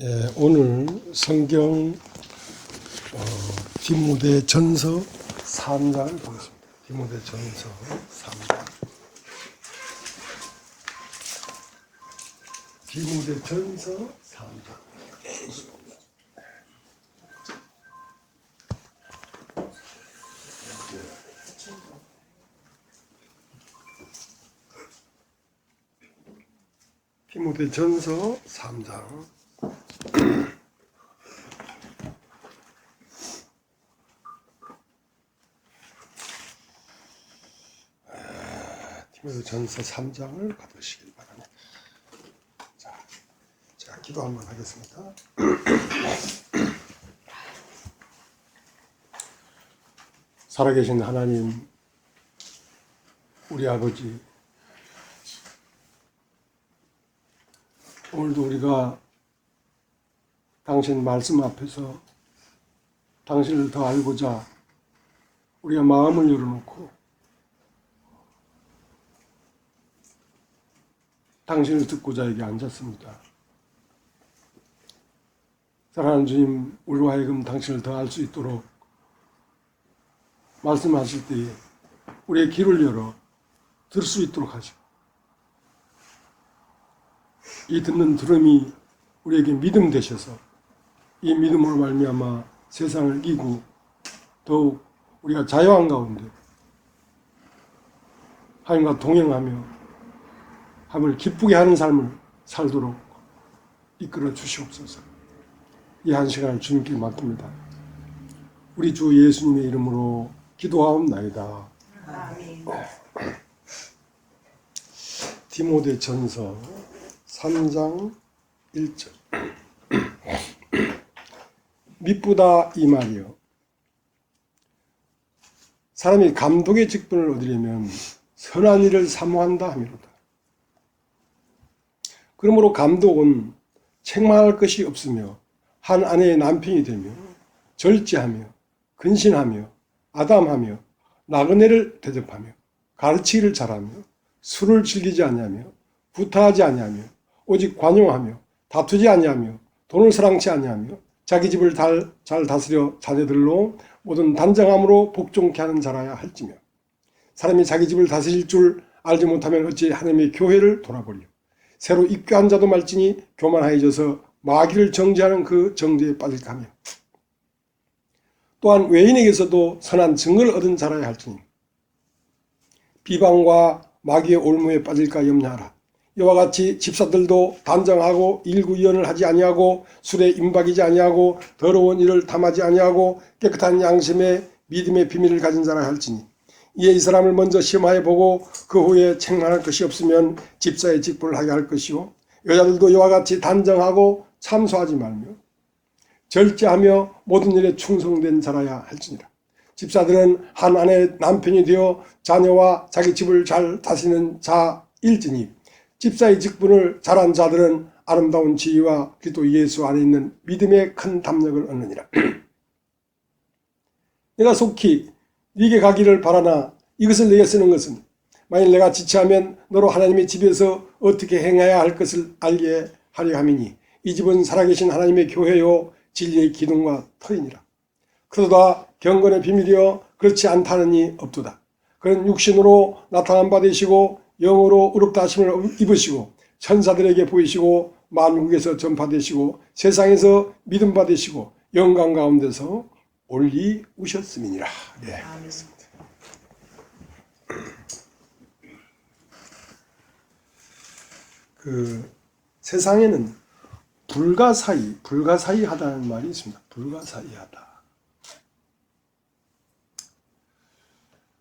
예, 오늘 성경 디모데전서 3장을 보겠습니다. 디모데전서 3장. 디모데전서 3장. 디모데전서 3장. 디모데전서 3장을 가보시길 바랍니다. 자, 제가 기도 한번 하겠습니다. 살아계신 하나님, 우리 아버지, 오늘도 우리가 당신 말씀 앞에서 당신을 더 알고자 우리가 마음을 열어놓고 당신을 듣고자 여기 앉았습니다. 사랑하는 주님, 우리와 하여금 당신을 더 알 수 있도록 말씀하실 때에 우리의 귀를 열어 들을 수 있도록 하시고, 이 듣는 들음이 우리에게 믿음 되셔서 이 믿음으로 말미암아 세상을 이기고 더욱 우리가 자유한 가운데 하나님과 동행하며 하나님을 기쁘게 하는 삶을 살도록 이끌어 주시옵소서. 이 한 시간을 주님께 맡깁니다. 우리 주 예수님의 이름으로 기도하옵나이다. 아멘. 디모데전서 3장 1절. 미쁘다 이 말이요, 사람이 감독의 직분을 얻으려면 선한 일을 사모한다 하미로다. 그러므로 감독은 책망할 것이 없으며 한 아내의 남편이 되며 절제하며 근신하며 아담하며 나그네를 대접하며 가르치기를 잘하며 술을 즐기지 아니하며 부타하지 아니하며 오직 관용하며 다투지 아니하며 돈을 사랑치 아니하며 자기 집을 잘 다스려 자녀들로 모든 단정함으로 복종케 하는 자라야 할지며, 사람이 자기 집을 다스릴 줄 알지 못하면 어찌 하나님의 교회를 돌아보려. 새로 입교한 자도 말지니 교만하여져서 마귀를 정죄하는 그 정죄에 빠질까 하며, 또한 외인에게서도 선한 증거를 얻은 자라야 할지니 비방과 마귀의 올무에 빠질까 염려하라. 이와 같이 집사들도 단정하고 일구이연을 하지 아니하고 술에 임박이지 아니하고 더러운 일을 탐하지 아니하고 깨끗한 양심에 믿음의 비밀을 가진 자라 할지니, 이에 이 사람을 먼저 시험하여 보고 그 후에 책망할 것이 없으면 집사의 직분을 하게 할 것이요, 여자들도 이와 같이 단정하고 참소하지 말며 절제하며 모든 일에 충성된 자라야 할지니라. 집사들은 한 아내의 남편이 되어 자녀와 자기 집을 잘 다스리는 자일지니, 집사의 직분을 잘한 자들은 아름다운 지위와 그리스도 예수 안에 있는 믿음의 큰 담력을 얻느니라. 내가 속히 네게 가기를 바라나 이것을 내게 쓰는 것은, 만일 내가 지체하면 너로 하나님의 집에서 어떻게 행해야 할 것을 알게 하려 함이니, 이 집은 살아계신 하나님의 교회요 진리의 기둥과 터이니라. 그러다 경건의 비밀이여 그렇지 않다는 이 없도다. 그는 육신으로 나타난 바 되시고 영으로 의롭다 하심을 입으시고 천사들에게 보이시고 만국에서 전파되시고 세상에서 믿음 받으시고 영광 가운데서 올리우셨음이니라. 네, 알겠습니다. 세상에는 불가사의하다는 말이 있습니다. 불가사의하다.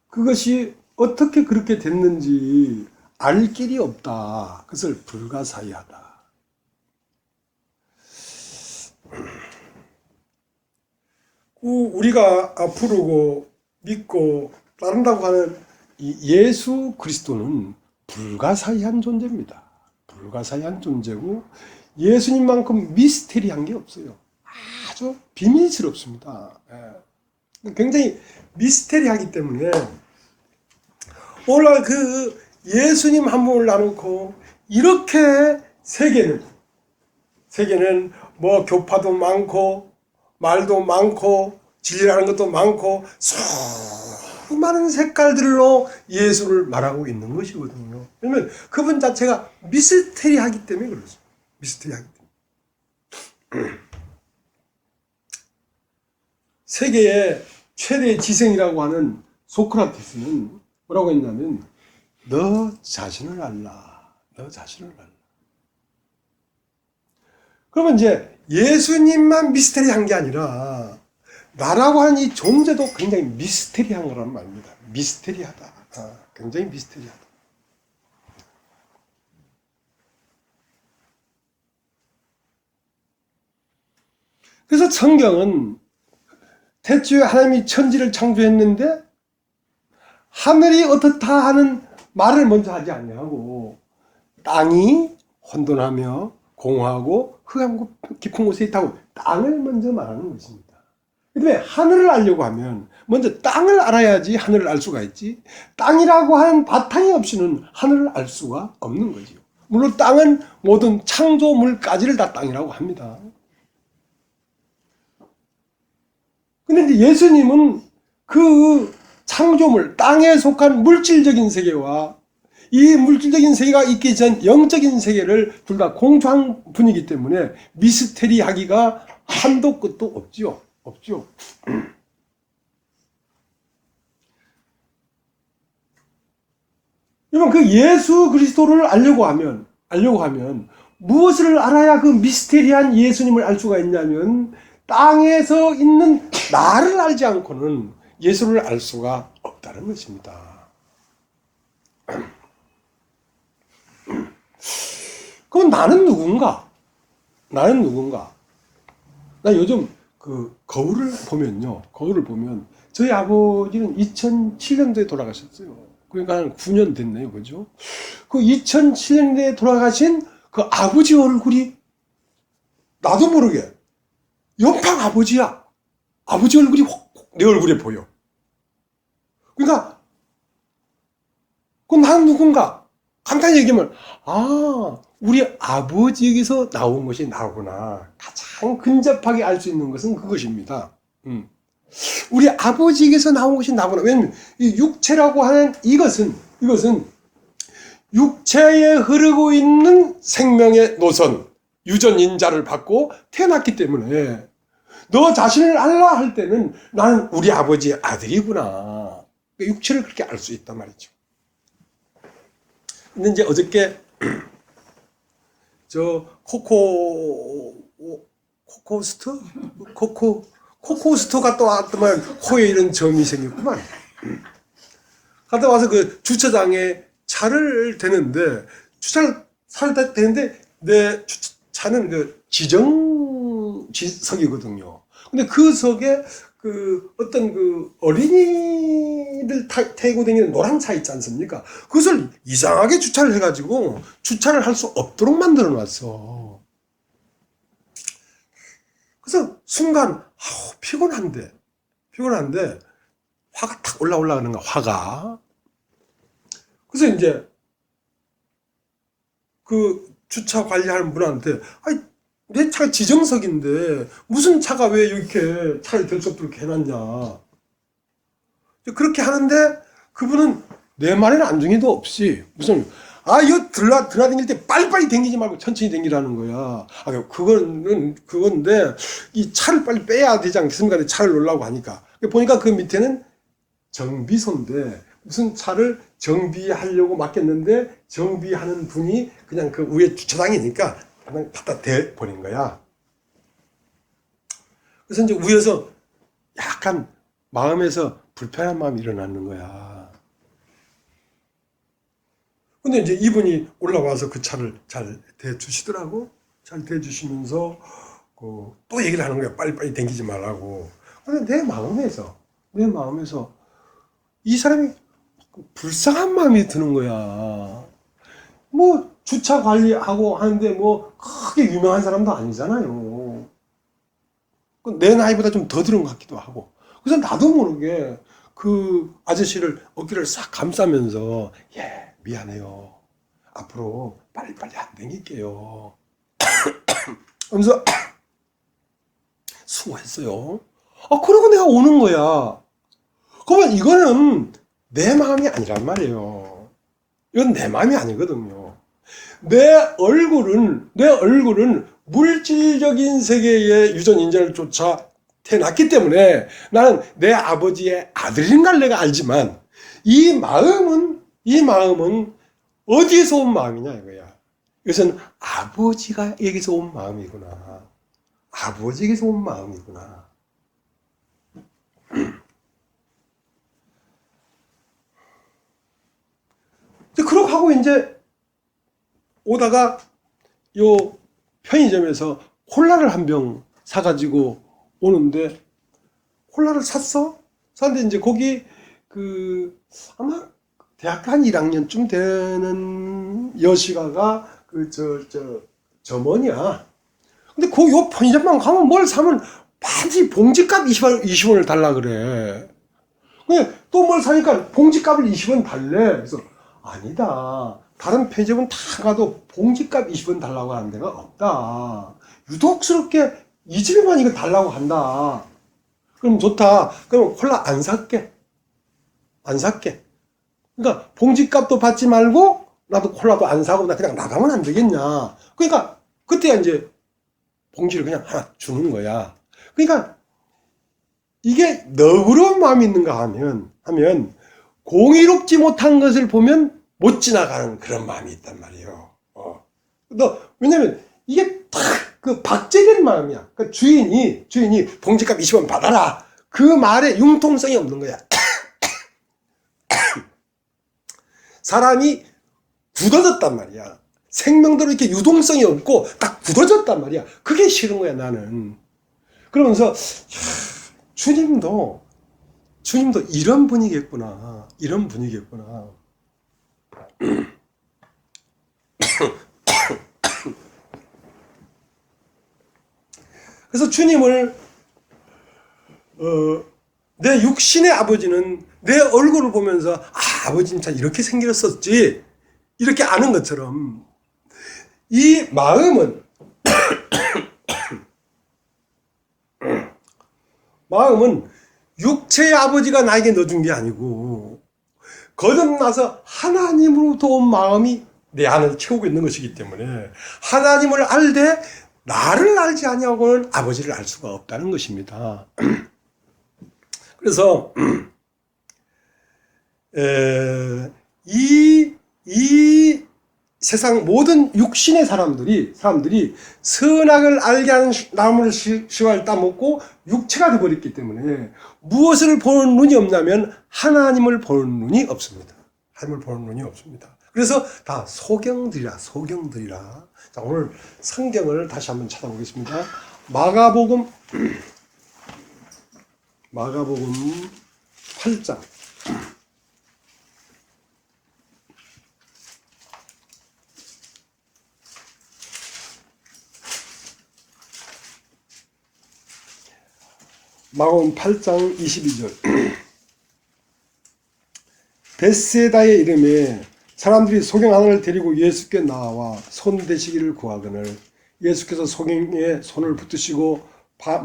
그것이 어떻게 그렇게 됐는지 알 길이 없다. 그것을 불가사의하다. 우리가 부르고 믿고 따른다고 하는 이 예수 그리스도는 불가사의한 존재입니다. 불가사의한 존재고 예수님만큼 미스테리한 게 없어요. 아주 비밀스럽습니다. 굉장히 미스테리하기 때문에 오늘날 그 예수님 한 분을 나누고 이렇게 세계는 뭐 교파도 많고 말도 많고 진리라는 것도 많고 수많은 색깔들로 예수를 말하고 있는 것이거든요. 왜냐면 그분 자체가 미스테리하기 때문에 그렇습니다. 미스테리하기 때문에. 세계의 최대 지성이라고 하는 소크라테스는 뭐라고 했냐면 너 자신을 알라. 너 자신을 알라. 그러면 이제 예수님만 미스테리한 게 아니라 나라고 하는 이 존재도 굉장히 미스테리한 거란 말입니다. 미스테리하다. 굉장히 미스테리하다. 그래서 성경은 태초에 하나님이 천지를 창조했는데 하늘이 어떻다 하는 말을 먼저 하지 아니하고 땅이 혼돈하며 공허하고 흑암 깊은 곳에 있다고 땅을 먼저 말하는 것입니다. 그런데 하늘을 알려고 하면 먼저 땅을 알아야지 하늘을 알 수가 있지, 땅이라고 하는 바탕이 없이는 하늘을 알 수가 없는 거지요. 물론 땅은 모든 창조물까지를 다 땅이라고 합니다. 근데 이제 예수님은 그 창조물, 땅에 속한 물질적인 세계와 이 물질적인 세계가 있기 전 영적인 세계를 둘 다 공존한 분이기 때문에 미스테리하기가 한도 끝도 없지요. 없죠. 여러분, 그 예수 그리스도를 알려고 하면 무엇을 알아야 그 미스테리한 예수님을 알 수가 있냐면 땅에서 있는 나를 알지 않고는 예수를 알 수가 없다는 것입니다. 그럼 나는 누군가? 나 요즘 그 거울을 보면 저희 아버지는 2007년도에 돌아가셨어요. 그러니까 한 9년 됐네요. 그죠? 그 2007년도에 돌아가신 그 아버지 얼굴이 나도 모르게 연방 아버지야. 아버지 얼굴이 내 얼굴에 보여. 그러니까 그럼 나는 누군가? 간단히 얘기하면 우리 아버지에게서 나온 것이 나구나. 가장 근접하게 알 수 있는 것은 그것입니다. 우리 아버지에게서 나온 것이 나구나. 왜냐면 이 육체라고 하는 이것은 육체에 흐르고 있는 생명의 노선, 유전인자를 받고 태어났기 때문에 너 자신을 알라 할 때는 나는 우리 아버지의 아들이구나. 육체를 그렇게 알 수 있단 말이죠. 근데 이제 어저께 저 코코스터가 또 왔더만 코에 이런 점이 생겼구만. 갔다 와서 그 주차장에 차를 대는데 차를 대는데 내 차는 그 지정석이거든요. 근데 그 석에 그 어떤 그 어린이들 태우고 다니는 노란 차 있지 않습니까? 그것을 이상하게 주차를 해가지고 주차를 할 수 없도록 만들어 놨어. 그래서 순간 피곤한데 화가 탁 올라가는 거야, 화가. 그래서 이제 그 주차 관리하는 분한테 내 차가 지정석인데 무슨 차가 왜 이렇게 차를 댈 수 없도록 해놨냐. 그렇게 하는데 그분은 내 말에는 안중에도 없이 무슨 이거 드나다닐 때 빨리빨리 당기지 말고 천천히 당기라는 거야. 그건데 이 차를 빨리 빼야 되지 않겠습니까? 차를 놓으려고 하니까. 보니까 그 밑에는 정비소인데 무슨 차를 정비하려고 맡겼는데 정비하는 분이 그냥 그 위에 주차장이니까 그냥 갖다 대버린 거야. 그래서 이제 위에서 약간 마음에서 불편한 마음이 일어나는 거야. 근데 이제 이분이 올라와서 그 차를 잘 대주시더라고. 잘 대주시면서 또 얘기를 하는 거야. 빨리빨리 당기지 말라고. 근데 내 마음에서 이 사람이 불쌍한 마음이 드는 거야. 뭐 주차 관리하고 하는데 뭐 크게 유명한 사람도 아니잖아요. 내 나이보다 좀 더 들은 것 같기도 하고. 그래서 나도 모르게 그 아저씨를 어깨를 싹 감싸면서 미안해요. 앞으로 빨리빨리 안 댕길게요. 하면서 수고했어요. 그러고 내가 오는 거야. 그러면 이거는 내 마음이 아니란 말이에요. 이건 내 마음이 아니거든요. 내 얼굴은 물질적인 세계의 유전인자를 쫓아 태어났기 때문에 나는 내 아버지의 아들인가 내가 알지만 이 마음은 어디에서 온 마음이냐 이거야. 이것은 아버지에게서 온 마음이구나. 아버지에게서 온 마음이구나. 그렇게 하고 이제 오다가 요 편의점에서 콜라를 한 병 사가지고 오는데 콜라를 샀어? 샀는데 이제 거기 아마 대학교 한 1학년쯤 되는 여시가가 점원이야. 근데 요 편의점만 가면 뭘 사면 반드시 봉지값 20원을 달라 그래. 근데 또 뭘 사니까 봉지값을 20원 달래. 그래서 아니다. 다른 편의점은 다 가도 봉지값 20원 달라고 하는 데가 없다. 유독스럽게 이 집에만 이거 달라고 한다. 그럼 좋다. 그럼 콜라 안 살게. 그러니까 봉지값도 받지 말고 나도 콜라도 안 사고 나 그냥 나가면 안 되겠냐. 그러니까 그때야 이제 봉지를 그냥 하나 주는 거야. 그러니까 이게 너그러운 마음이 있는가 하면 공의롭지 못한 것을 보면 못 지나가는 그런 마음이 있단 말이에요. 왜냐면 이게 딱 그 박제된 마음이야. 그러니까 주인이 봉지값 20원 받아라. 그 말에 융통성이 없는 거야. 사람이 굳어졌단 말이야. 생명대로 이렇게 유동성이 없고 딱 굳어졌단 말이야. 그게 싫은 거야, 나는. 그러면서 주님도 이런 분이겠구나. 그래서 주님을 내 육신의 아버지는 내 얼굴을 보면서 아버지는 참 이렇게 생겼었지 이렇게 아는 것처럼 이 마음은 육체의 아버지가 나에게 넣어준 게 아니고 거듭나서 하나님으로부터 온 마음이 내 안을 채우고 있는 것이기 때문에 하나님을 알되 나를 알지 아니하고는 아버지를 알 수가 없다는 것입니다. 그래서 이 세상 모든 육신의 사람들이 선악을 알게 하는 나무를 시화를 따먹고 육체가 되어버렸기 때문에 무엇을 보는 눈이 없냐면 하나님을 보는 눈이 없습니다. 그래서 다 소경들이라. 자, 오늘 성경을 다시 한번 찾아보겠습니다. 마가복음 8장. 마가복음 8장 22절. 벳세다의 이름에 사람들이 소경 하나를 데리고 예수께 나와 손대시기를 구하거늘 예수께서 소경에 손을 붙드시고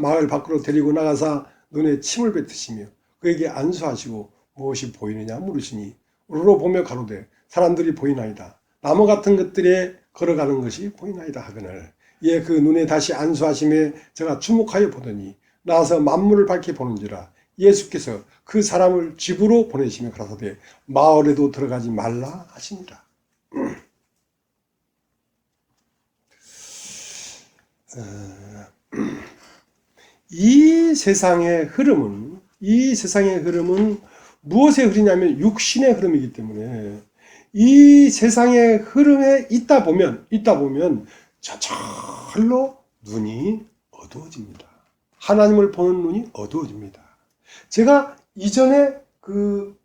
마을 밖으로 데리고 나가사 눈에 침을 뱉으시며 그에게 안수하시고 무엇이 보이느냐 물으시니 우러러 보며 가로되 사람들이 보이나이다. 나무 같은 것들에 걸어가는 것이 보이나이다 하거늘 예 그 눈에 다시 안수하심에 제가 주목하여 보더니 나와서 만물을 밝히 보는지라 예수께서 그 사람을 집으로 보내시며 가라사대 마을에도 들어가지 말라 하시니라. 이 세상의 흐름은 무엇의 흐르냐면 육신의 흐름이기 때문에 이 세상의 흐름에 있다 보면 저절로 눈이 어두워집니다. 하나님을 보는 눈이 어두워집니다. 제가 이전에 그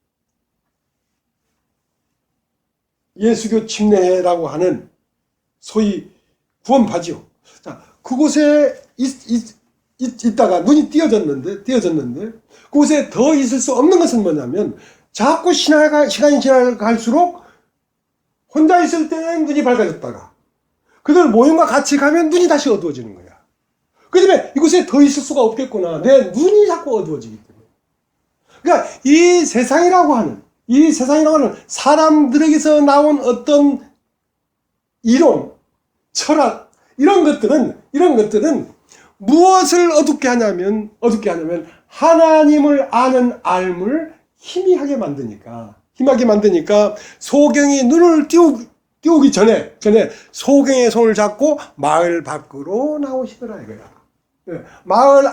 예수교 침례라고 하는 소위 구원파지요. 자, 그곳에 있다가 눈이 띄어졌는데 그곳에 더 있을 수 없는 것은 뭐냐면 자꾸 시간이 지나갈수록 혼자 있을 때는 눈이 밝아졌다가 그들 모임과 같이 가면 눈이 다시 어두워지는 거야. 그 다음에 이곳에 더 있을 수가 없겠구나. 내 눈이 자꾸 어두워지기 때문에. 그러니까 이 세상이라고 하는 사람들에게서 나온 어떤 이론, 철학, 이런 것들은 무엇을 어둡게 하냐면 하나님을 아는 알물 희미하게 만드니까 소경이 눈을 띄우기 전에 소경의 손을 잡고 마을 밖으로 나오시더라 이거야. 마을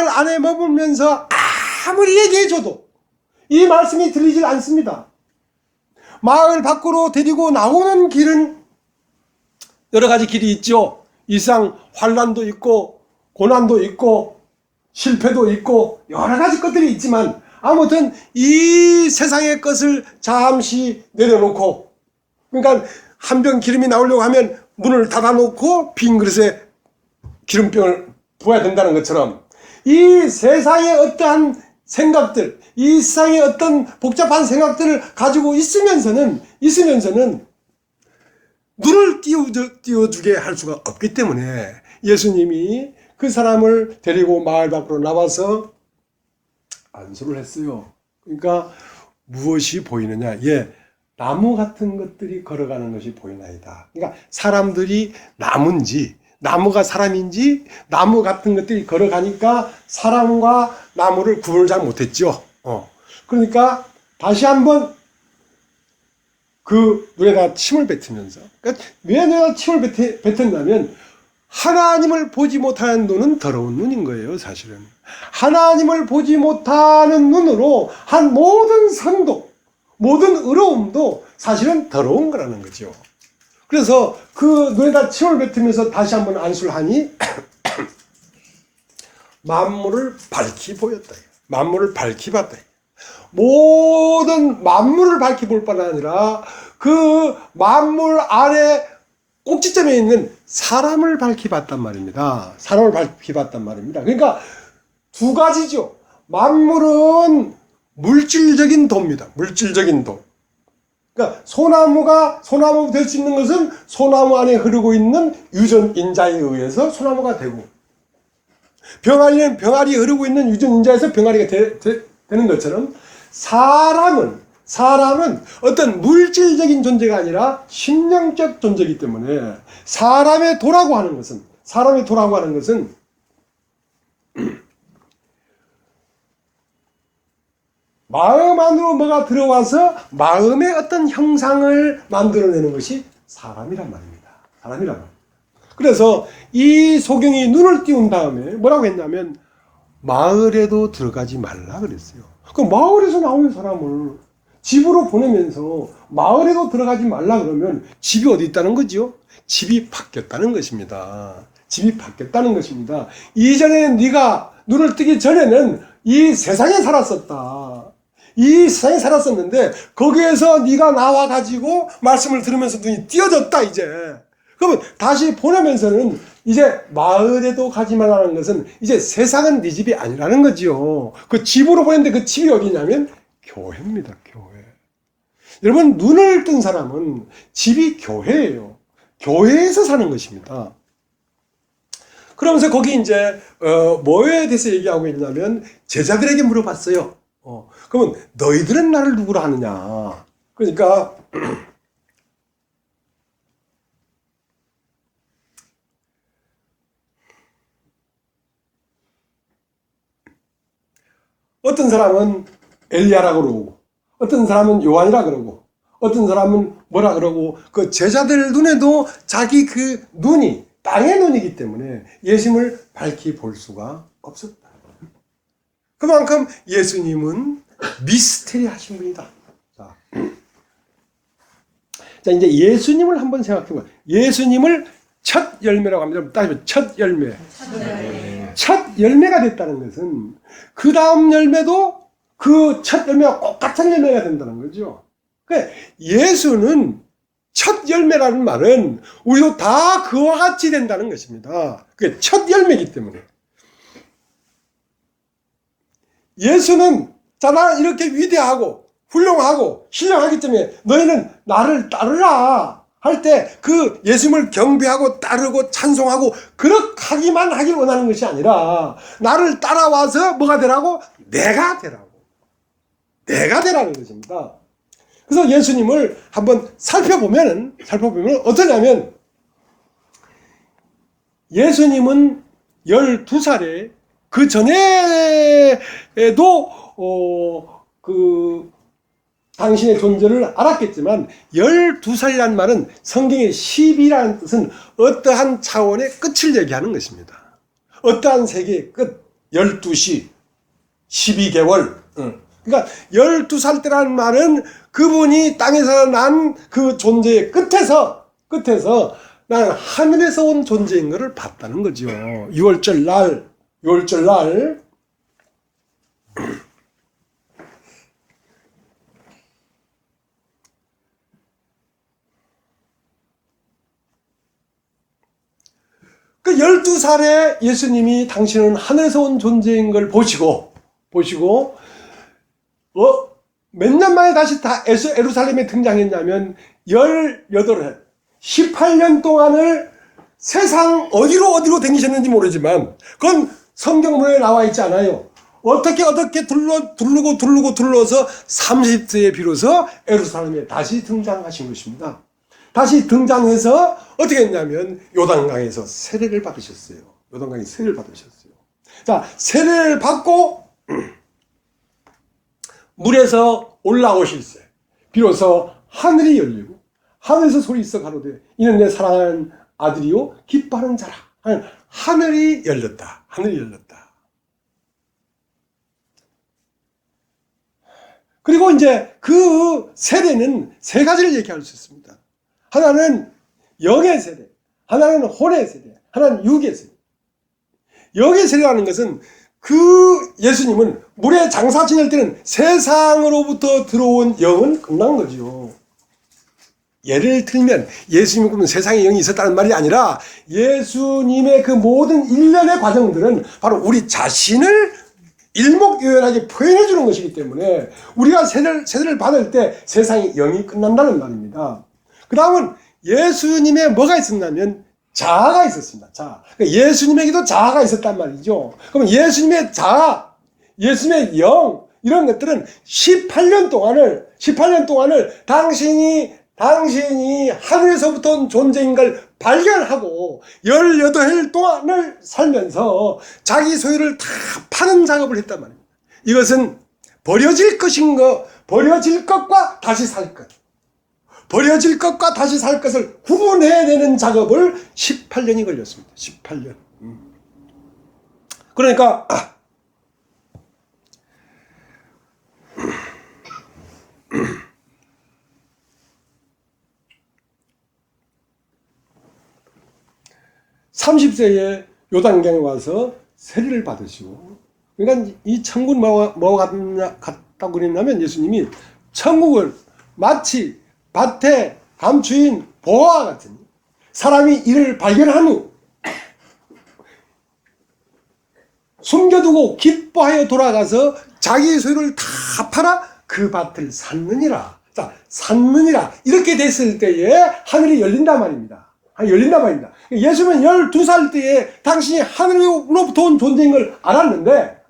안에 머물면서 아무리 얘기해줘도 이 말씀이 들리질 않습니다. 마을 밖으로 데리고 나오는 길은 여러 가지 길이 있죠. 이상 환난도 있고 고난도 있고 실패도 있고 여러 가지 것들이 있지만 아무튼 이 세상의 것을 잠시 내려놓고, 그러니까 한 병 기름이 나오려고 하면 문을 닫아놓고 빈 그릇에 기름병을 부어야 된다는 것처럼 이 세상의 어떠한 생각들, 이 세상의 어떤 복잡한 생각들을 가지고 있으면서는 눈을 띄워주게 할 수가 없기 때문에 예수님이 그 사람을 데리고 마을 밖으로 나와서 안수를 했어요. 그러니까 무엇이 보이느냐? 나무 같은 것들이 걸어가는 것이 보이나이다. 그러니까 사람들이 나무가 사람인지 나무 같은 것들이 걸어가니까 사람과 나무를 구분을 잘 못했죠. 그러니까 다시 한번 그 눈에다 침을 뱉으면서, 그러니까 왜 내가 침을 뱉었냐면 하나님을 보지 못하는 눈은 더러운 눈인 거예요. 사실은 하나님을 보지 못하는 눈으로 한 모든 선도, 모든 의로움도 사실은 더러운 거라는 거죠. 그래서 그 눈에다 침을 뱉으면서 다시 한번 안수를 하니 만물을 밝히 보였다. 만물을 밝히 봤다. 모든 만물을 밝히 볼 뿐 아니라 그 만물 안에 꼭지점에 있는 사람을 밝히 봤단 말입니다. 사람을 밝히 봤단 말입니다. 그러니까 두 가지죠. 만물은 물질적인 도입니다. 물질적인 도. 그러니까 소나무 될 수 있는 것은 소나무 안에 흐르고 있는 유전인자에 의해서 소나무가 되고, 병아리는 병아리 흐르고 있는 유전인자에서 병아리가 되는 것처럼 사람은 어떤 물질적인 존재가 아니라 심령적 존재이기 때문에 사람의 도라고 하는 것은 마음 안으로 뭐가 들어와서 마음의 어떤 형상을 만들어내는 것이 사람이란 말입니다. 그래서 이 소경이 눈을 띄운 다음에 뭐라고 했냐면 마을에도 들어가지 말라 그랬어요. 그 마을에서 나온 사람을 집으로 보내면서 마을에도 들어가지 말라 그러면 집이 어디 있다는 거죠? 집이 바뀌었다는 것입니다. 이전에 네가 눈을 뜨기 전에는 이 세상에 살았었다. 이 세상에 살았었는데 거기에서 네가 나와가지고 말씀을 들으면서 눈이 띄어졌다 이제. 그러면 다시 보내면서는 이제 마을에도 가지 말라는 것은 이제 세상은 네 집이 아니라는 거지요. 그 집으로 보냈는데 그 집이 어디냐면 교회입니다. 교회. 여러분 눈을 뜬 사람은 집이 교회예요. 교회에서 사는 것입니다. 그러면서 거기 이제 뭐에 대해서 얘기하고 있냐면 제자들에게 물어봤어요. 그러면 너희들은 나를 누구로 하느냐? 그러니까 어떤 사람은 엘리야라고 그러고, 어떤 사람은 요한이라 그러고, 어떤 사람은 뭐라 그러고, 그 제자들 눈에도 자기 그 눈이 땅의 눈이기 때문에 예수님을 밝히 볼 수가 없었다. 그만큼 예수님은 미스테리하신 분이다. 자, 이제 예수님을 한번 생각해 보면, 예수님을 첫 열매라고 합니다. 따지면 첫 열매. 첫 열매가 됐다는 것은 그 다음 열매도 그 첫 열매와 똑같은 열매가 된다는 거죠. 그러니까 예수는 첫 열매라는 말은 우리도 다 그와 같이 된다는 것입니다. 그게 첫 열매이기 때문에. 예수는 나 이렇게 위대하고 훌륭하고 신령하기 때문에 너희는 나를 따르라 할 때 그 예수님을 경배하고 따르고 찬송하고 그렇게 하기만 하길 원하는 것이 아니라 나를 따라와서 뭐가 되라고? 내가 되라고. 내가 되라는 것입니다. 그래서 예수님을 한번 살펴보면 어떠냐면 예수님은 12살에 그 전에도 당신의 존재를 알았겠지만 12살이라는 말은 성경의 10이라는 뜻은 어떠한 차원의 끝을 얘기하는 것입니다. 어떠한 세계의 끝, 12시, 12개월. 그러니까 12살 때라는 말은 그분이 땅에서 난 그 존재의 끝에서 나는 하늘에서 온 존재인 것을 봤다는 거죠. 6월절 날 그 12살에 예수님이 당신은 하늘에서 온 존재인 걸 보시고 몇 년 만에 다시 다 예루살렘에 등장했냐면 18해 18년 동안을 세상 어디로 다니셨는지 모르지만 그건 성경문에 나와 있지 않아요. 어떻게 둘러서 30세에 비로소 예루살렘에 다시 등장하신 것입니다. 다시 등장해서 어떻게 했냐면 요단강에서 세례를 받으셨어요. 요단강에 세례를 받으셨어요. 자, 세례를 받고 물에서 올라오실 때 비로소 하늘이 열리고 하늘에서 소리 있어 가로되 이는 내 사랑하는 아들이요 기뻐하는 자라. 하늘이 열렸다. 하늘이 열렸다. 그리고 이제 그 세례는 세 가지를 얘기할 수 있습니다. 하나는 영의 세례, 하나는 혼의 세례, 하나는 육의 세례. 영의 세례라는 것은 그 예수님은 물에 장사 지낼 때는 세상으로부터 들어온 영은 끝난 거죠. 예를 들면 예수님이 그러면 세상에 영이 있었다는 말이 아니라 예수님의 그 모든 일련의 과정들은 바로 우리 자신을 일목요연하게 표현해 주는 것이기 때문에 우리가 세례를 받을 때 세상의 영이 끝난다는 말입니다. 그 다음은 예수님의 뭐가 있었냐면 자아가 있었습니다. 자아. 예수님에게도 자아가 있었단 말이죠. 그럼 예수님의 자아, 예수님의 영 이런 것들은 18년 동안을 당신이 하늘에서부터 온 존재인 걸 발견하고 18일 동안을 살면서 자기 소유를 다 파는 작업을 했단 말입니다. 이것은 버려질 것과 다시 살 것. 버려질 것과 다시 살 것을 구분해내는 작업을 18년이 걸렸습니다. 18년. 그러니까 30세에 요단강에 와서 세례를 받으시고, 그러니까 이 천국은 뭐가 같다고 그랬냐면 예수님이 천국을 마치 밭에 감추인 보화와 같으니 사람이 이를 발견한 후 숨겨두고 기뻐하여 돌아가서 자기 소유를 다 팔아 그 밭을 샀느니라. 자, 샀느니라. 이렇게 됐을 때에 하늘이 열린단 말입니다. 예수님은 12살 때에 당신이 하늘로부터 온 존재인 걸 알았는데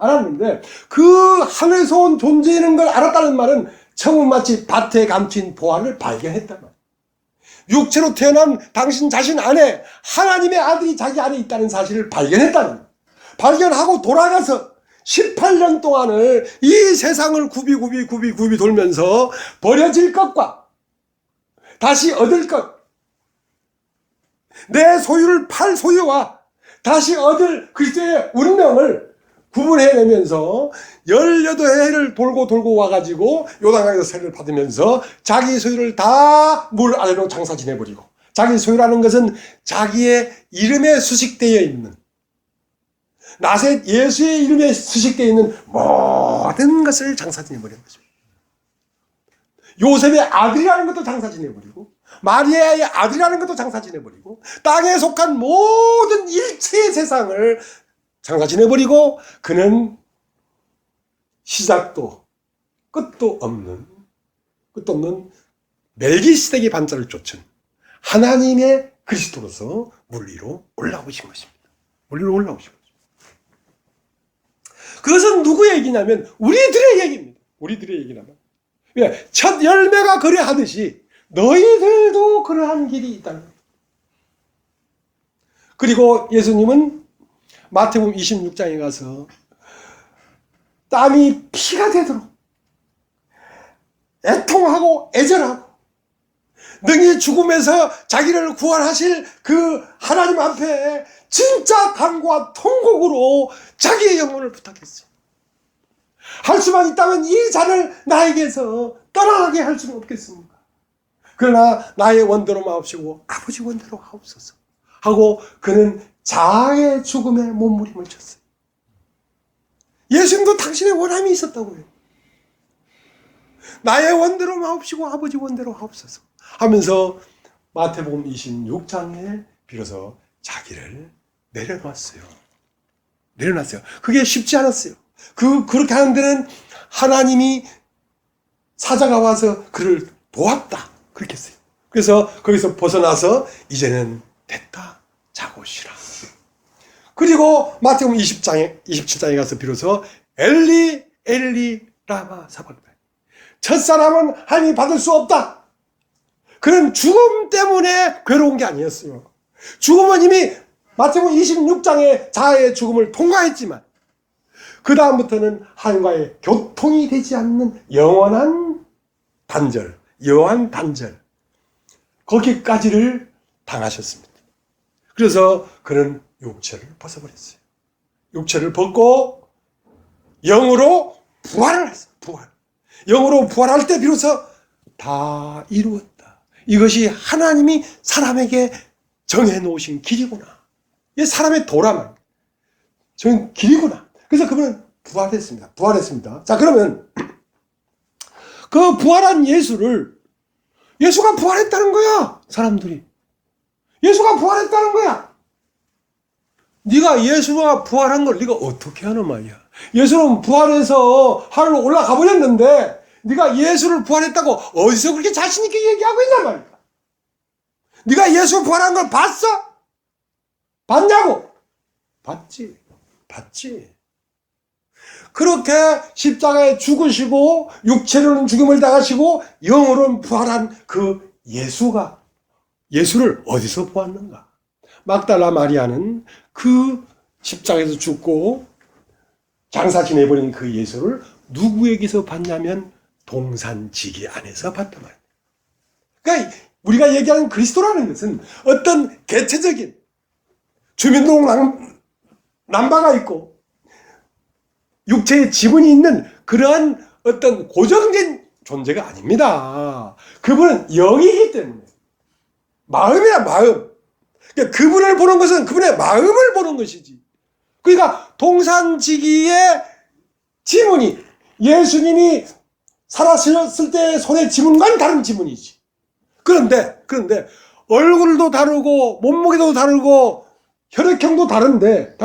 그 하늘에서 온 존재인 걸 알았다는 말은 천국 마치 밭에 감춘 보화를 발견했단 말이에요. 육체로 태어난 당신 자신 안에 하나님의 아들이 자기 안에 있다는 사실을 발견했다는 거예요. 발견하고 돌아가서 18년 동안을 이 세상을 굽이 돌면서 버려질 것과 다시 얻을 것, 내 소유를 팔 소유와 다시 얻을 그리스도의 운명을 구분해내면서 18해를 돌고 와가지고 요단강에서 세례를 받으면서 자기 소유를 다 물 아래로 장사 지내버리고, 자기 소유라는 것은 자기의 이름에 수식되어 있는, 나셋 예수의 이름에 수식되어 있는 모든 것을 장사 지내버린 거죠. 요셉의 아들이라는 것도 장사 지내버리고, 마리아의 아들이라는 것도 장사 지내버리고, 땅에 속한 모든 일체의 세상을 장사 지내버리고, 그는 시작도 끝도 없는 끝없는 멜기세덱의 반자를 쫓은 하나님의 그리스도로서 물 위로 올라오신 것입니다. 물 위로 올라오신 것입니다. 그것은 누구의 얘기냐면 우리들의 얘기입니다. 우리들의 얘기라면. 첫 열매가 그러하듯이 너희들도 그러한 길이 있다는 거예요. 그리고 예수님은 마태복음 26장에 가서 땀이 피가 되도록 애통하고 애절하고 능히 죽음에서 자기를 구원하실 그 하나님 앞에 진짜 간구와 통곡으로 자기의 영혼을 부탁했어요. 할 수만 있다면 이 잔을 나에게서 떠나게 할 수는 없겠습니까? 그러나 나의 원대로 마옵시고 아버지 원대로 하옵소서 하고 그는 자아의 죽음에 몸부림을 쳤어요. 예수님도 당신의 원함이 있었다고요. 나의 원대로 마옵시고 아버지 원대로 하옵소서 하면서 마태복음 26장에 비로소 자기를 내려놨어요. 그게 쉽지 않았어요. 그렇게 하는 데는 하나님이 사자가 와서 그를 도왔다. 그렇게 했어요. 그래서 거기서 벗어나서 이제는 됐다. 자고 쉬라. 그리고 마태복음 27장에 가서 비로소 엘리 엘리 라마 사박다니. 첫사람은 하나님이 받을 수 없다. 그는 죽음 때문에 괴로운 게 아니었어요. 죽음은 이미 마태복음 26장에 자아의 죽음을 통과했지만 그 다음부터는 하나님과의 교통이 되지 않는 영원한 단절, 여한 단절 거기까지를 당하셨습니다. 그래서 그는 육체를 벗어버렸어요. 육체를 벗고 영으로 부활을 했어요. 영으로 부활할 때 비로소 다 이루었다. 이것이 하나님이 사람에게 정해놓으신 길이구나. 이게 사람의 도라만 정한 길이구나. 그래서 그분은 부활했습니다. 자, 그러면 그 부활한 예수가 부활했다는 거야. 사람들이 예수가 부활했다는 거야. 네가 예수가 부활한 걸 네가 어떻게 하는 말이야. 예수는 부활해서 하늘로 올라가 버렸는데 네가 예수를 부활했다고 어디서 그렇게 자신 있게 얘기하고 있단 말이야. 네가 예수 부활한 걸 봤어? 봤냐고? 봤지. 그렇게 십자가에 죽으시고 육체로는 죽음을 당하시고 영으로는 부활한 그 예수를 어디서 보았는가? 막달라 마리아는 그 십자가에서 죽고 장사 지내버린 그 예수를 누구에게서 봤냐면 동산지기 안에서 봤단 말이에요. 그러니까 우리가 얘기하는 그리스도라는 것은 어떤 개체적인 주민등록 남바가 있고 육체의 지분이 있는 그러한 어떤 고정된 존재가 아닙니다. 그분은 영이기 때문에 마음이야 마음. 그러니까 그분을 보는 것은 그분의 마음을 보는 것이지. 그러니까 동산지기의 지문이 예수님이 살아셨을 때 손의 지문과는 다른 지문이지. 그런데 얼굴도 다르고 몸무게도 다르고 혈액형도 다른데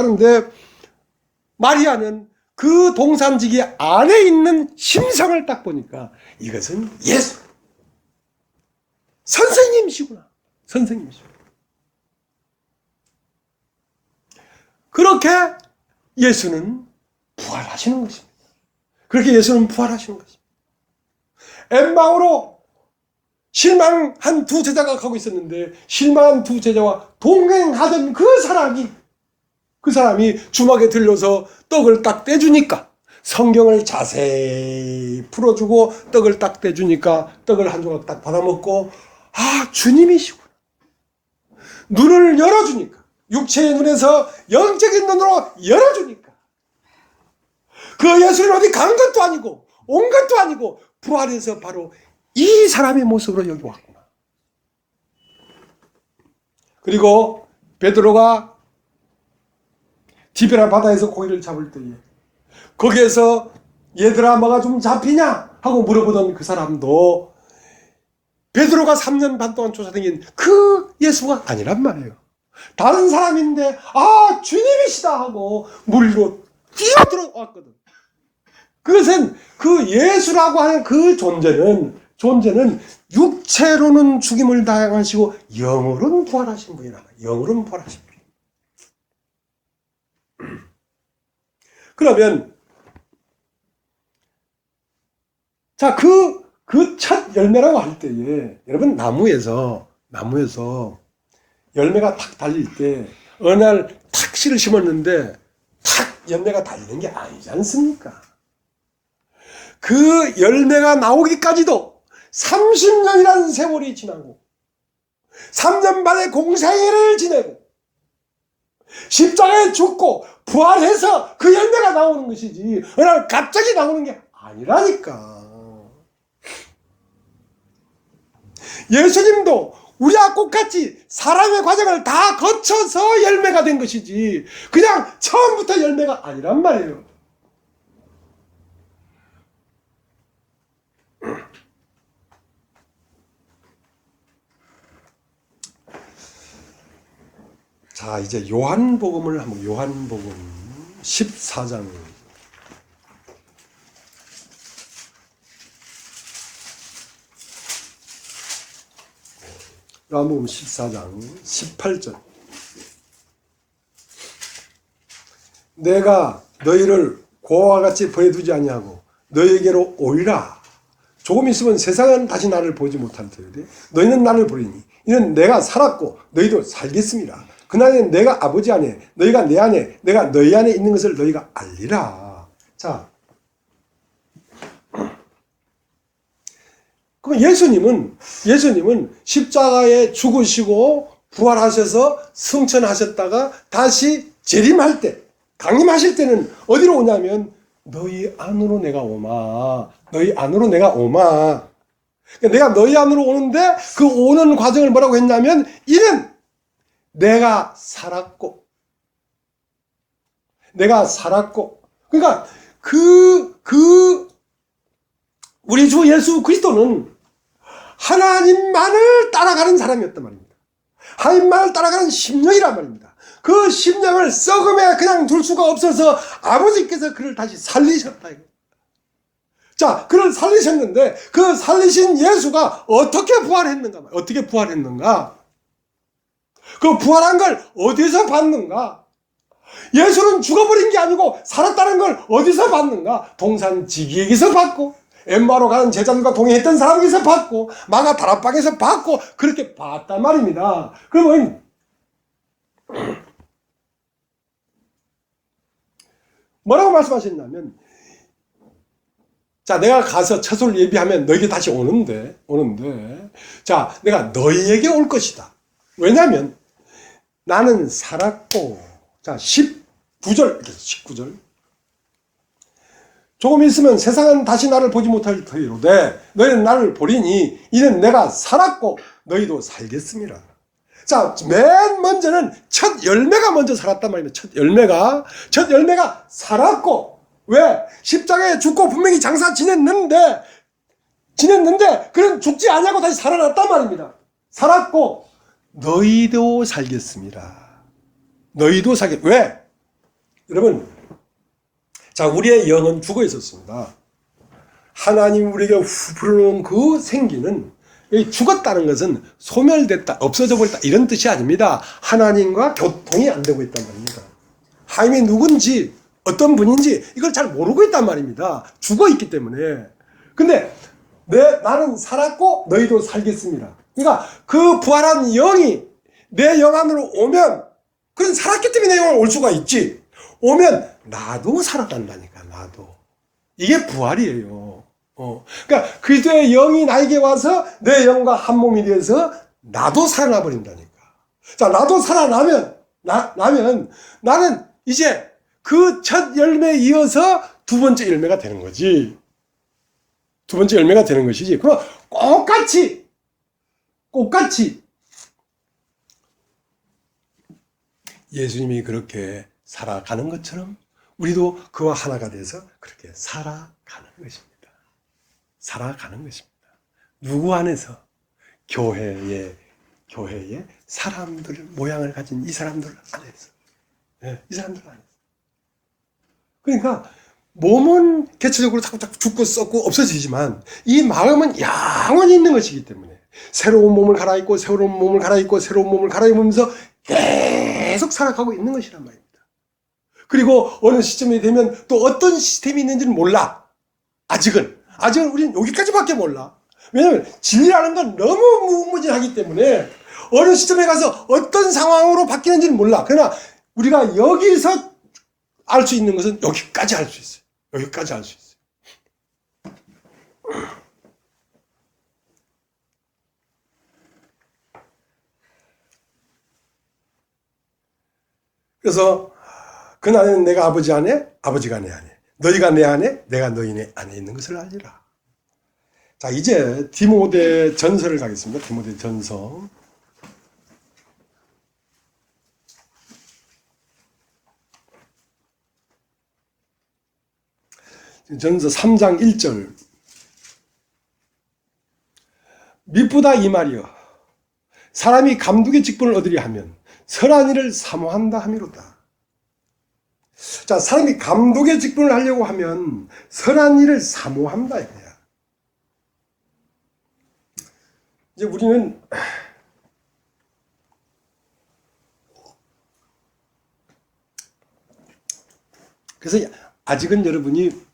마리아는 그 동산지기 안에 있는 심성을 딱 보니까 이것은 예수 선생님이시구나. 그렇게 예수는 부활하시는 것입니다. 엠마오로 실망한 두 제자가 가고 있었는데 실망한 두 제자와 동행하던 그 사람이 주먹에 들려서 떡을 딱 떼주니까 성경을 자세히 풀어주고 떡을 딱 떼주니까 떡을 한 조각 딱 받아먹고 아 주님이시구나. 눈을 열어주니까 육체의 눈에서 영적인 눈으로 열어주니까 그 예수는 어디 간 것도 아니고 온 것도 아니고 부활해서 바로 이 사람의 모습으로 여기 왔구나. 그리고 베드로가 디베라 바다에서 고기를 잡을 때에 거기에서 얘들아 뭐가 좀 잡히냐 하고 물어보던 그 사람도 베드로가 3년 반 동안 쫓아다닌 그 예수가 아니란 말이에요. 다른 사람인데 아 주님이시다 하고 물로 뛰어들어왔거든. 그것은 그 예수라고 하는 그 존재는 존재는 육체로는 죽임을 당하시고 영으로는 부활하신 분이라. 영으로는 부활하신 분. 그러면 자, 그 첫 열매라고 할 때에 여러분 나무에서 열매가 탁 달릴 때 어느 날 탁 씨를 심었는데 탁 열매가 달리는 게 아니지 않습니까? 그 열매가 나오기까지도 30년이라는 세월이 지나고 3년 만에 공생애를 지내고 십자가에 죽고 부활해서 그 열매가 나오는 것이지 어느 날 갑자기 나오는 게 아니라니까. 예수님도 우리와 똑같이 사랑의 과정을 다 거쳐서 열매가 된 것이지 그냥 처음부터 열매가 아니란 말이에요. 자, 이제 요한복음을 한번 요한복음 14장 요한복음 14장 18절 내가 너희를 고와 같이 보내두지 아니하고 너희에게로 오리라. 조금 있으면 세상은 다시 나를 보지 못할 터이되 너희는 나를 보리니 이는 내가 살았고 너희도 살겠습니다. 그날에는 내가 아버지 안에 너희가 내 안에 내가 너희 안에 있는 것을 너희가 알리라. 자, 그럼 예수님은 십자가에 죽으시고 부활하셔서 승천하셨다가 다시 재림할 때 강림하실 때는 어디로 오냐면 너희 안으로 내가 오마. 너희 안으로 내가 오마. 그러니까 내가 너희 안으로 오는데 그 오는 과정을 뭐라고 했냐면 이는 내가 살았고 그러니까 우리 주 예수 그리스도는 하나님만을 따라가는 사람이었단 말입니다. 하나님만을 따라가는 심령이란 말입니다. 그 심령을 썩음에 그냥 둘 수가 없어서 아버지께서 그를 다시 살리셨다. 자, 그를 살리셨는데 그 살리신 예수가 어떻게 부활했는가? 그 부활한 걸 어디서 봤는가? 예수는 죽어버린 게 아니고 살았다는 걸 어디서 봤는가? 동산지기에게서 봤고 엠마오로 가는 제자들과 동행했던 사람에게서 봤고 마가 다락방에서 봤고 그렇게 봤단 말입니다. 그러면 뭐라고 말씀하셨냐면 자, 내가 가서 처소를 예비하면 너에게 다시 오는데 자, 내가 너희에게 올 것이다. 왜냐하면 나는 살았고 자, 19절 조금 있으면 세상은 다시 나를 보지 못할 터이로되 너희는 나를 보리니 이는 내가 살았고 너희도 살겠습니다. 자, 맨 먼저는 첫 열매가 먼저 살았단 말입니다. 첫 열매가 살았고 왜? 십자가에 죽고 분명히 장사 지냈는데 그는 죽지 아니하고 다시 살아났단 말입니다. 살았고 너희도 살겠습니다. 왜? 여러분, 자, 우리의 영은 죽어 있었습니다. 하나님 우리에게 불어놓은 그 생기는 죽었다는 것은 소멸됐다, 없어져 버렸다 이런 뜻이 아닙니다. 하나님과 교통이 안 되고 있단 말입니다. 하나님이 누군지 어떤 분인지 이걸 잘 모르고 있단 말입니다. 죽어 있기 때문에. 근데 나는 살았고 너희도 살겠습니다. 그러니까 그 부활한 영이 내 영 안으로 오면 그건 살았기 때문에 내 영 안으로 올 수가 있지. 오면 나도 살아간다니까. 나도. 이게 부활이에요. 그러니까 그리스도의 영이 나에게 와서 내 영과 한 몸이 되어서 나도 살아나 버린다니까. 자, 나도 살아나면 나는 이제 그 첫 열매에 이어서 두 번째 열매가 되는 거지. 두 번째 열매가 되는 것이지. 그럼 똑같이 예수님이 그렇게 살아가는 것처럼 우리도 그와 하나가 돼서 그렇게 살아가는 것입니다. 누구 안에서? 교회의 사람들 모양을 가진 이 사람들 안에서. 이 사람들 안에서. 그러니까 몸은 개체적으로 자꾸 죽고 썩고 없어지지만 이 마음은 영원히 있는 것이기 때문에 새로운 몸을 갈아입고 새로운 몸을 갈아입고 새로운 몸을 갈아입으면서 계속 살아가고 있는 것이란 말입니다. 그리고 어느 시점이 되면 또 어떤 시스템이 있는지는 몰라. 아직은 우리는 여기까지밖에 몰라. 왜냐하면 진리라는 건 너무 무궁무진하기 때문에 어느 시점에 가서 어떤 상황으로 바뀌는지는 몰라. 그러나 우리가 여기서 알 수 있는 것은 여기까지 알 수 있어요. 여기까지 알 수 있어요. 그래서 그날에는 내가 아버지 안에, 아버지가 내 안에, 너희가 내 안에, 내가 너희 안에 있는 것을 알리라. 자, 이제 디모데 전서를 가겠습니다. 디모데 전서. 전서 3장 1절. 미쁘다 이 말이여. 사람이 감독의 직분을 얻으려 하면 선한 일을 사모한다 함이로다. 자, 사람이 감독의 직분을 하려고 하면 선한 일을 사모한다 이거야. 이제 우리는 그래서 아직은 여러분이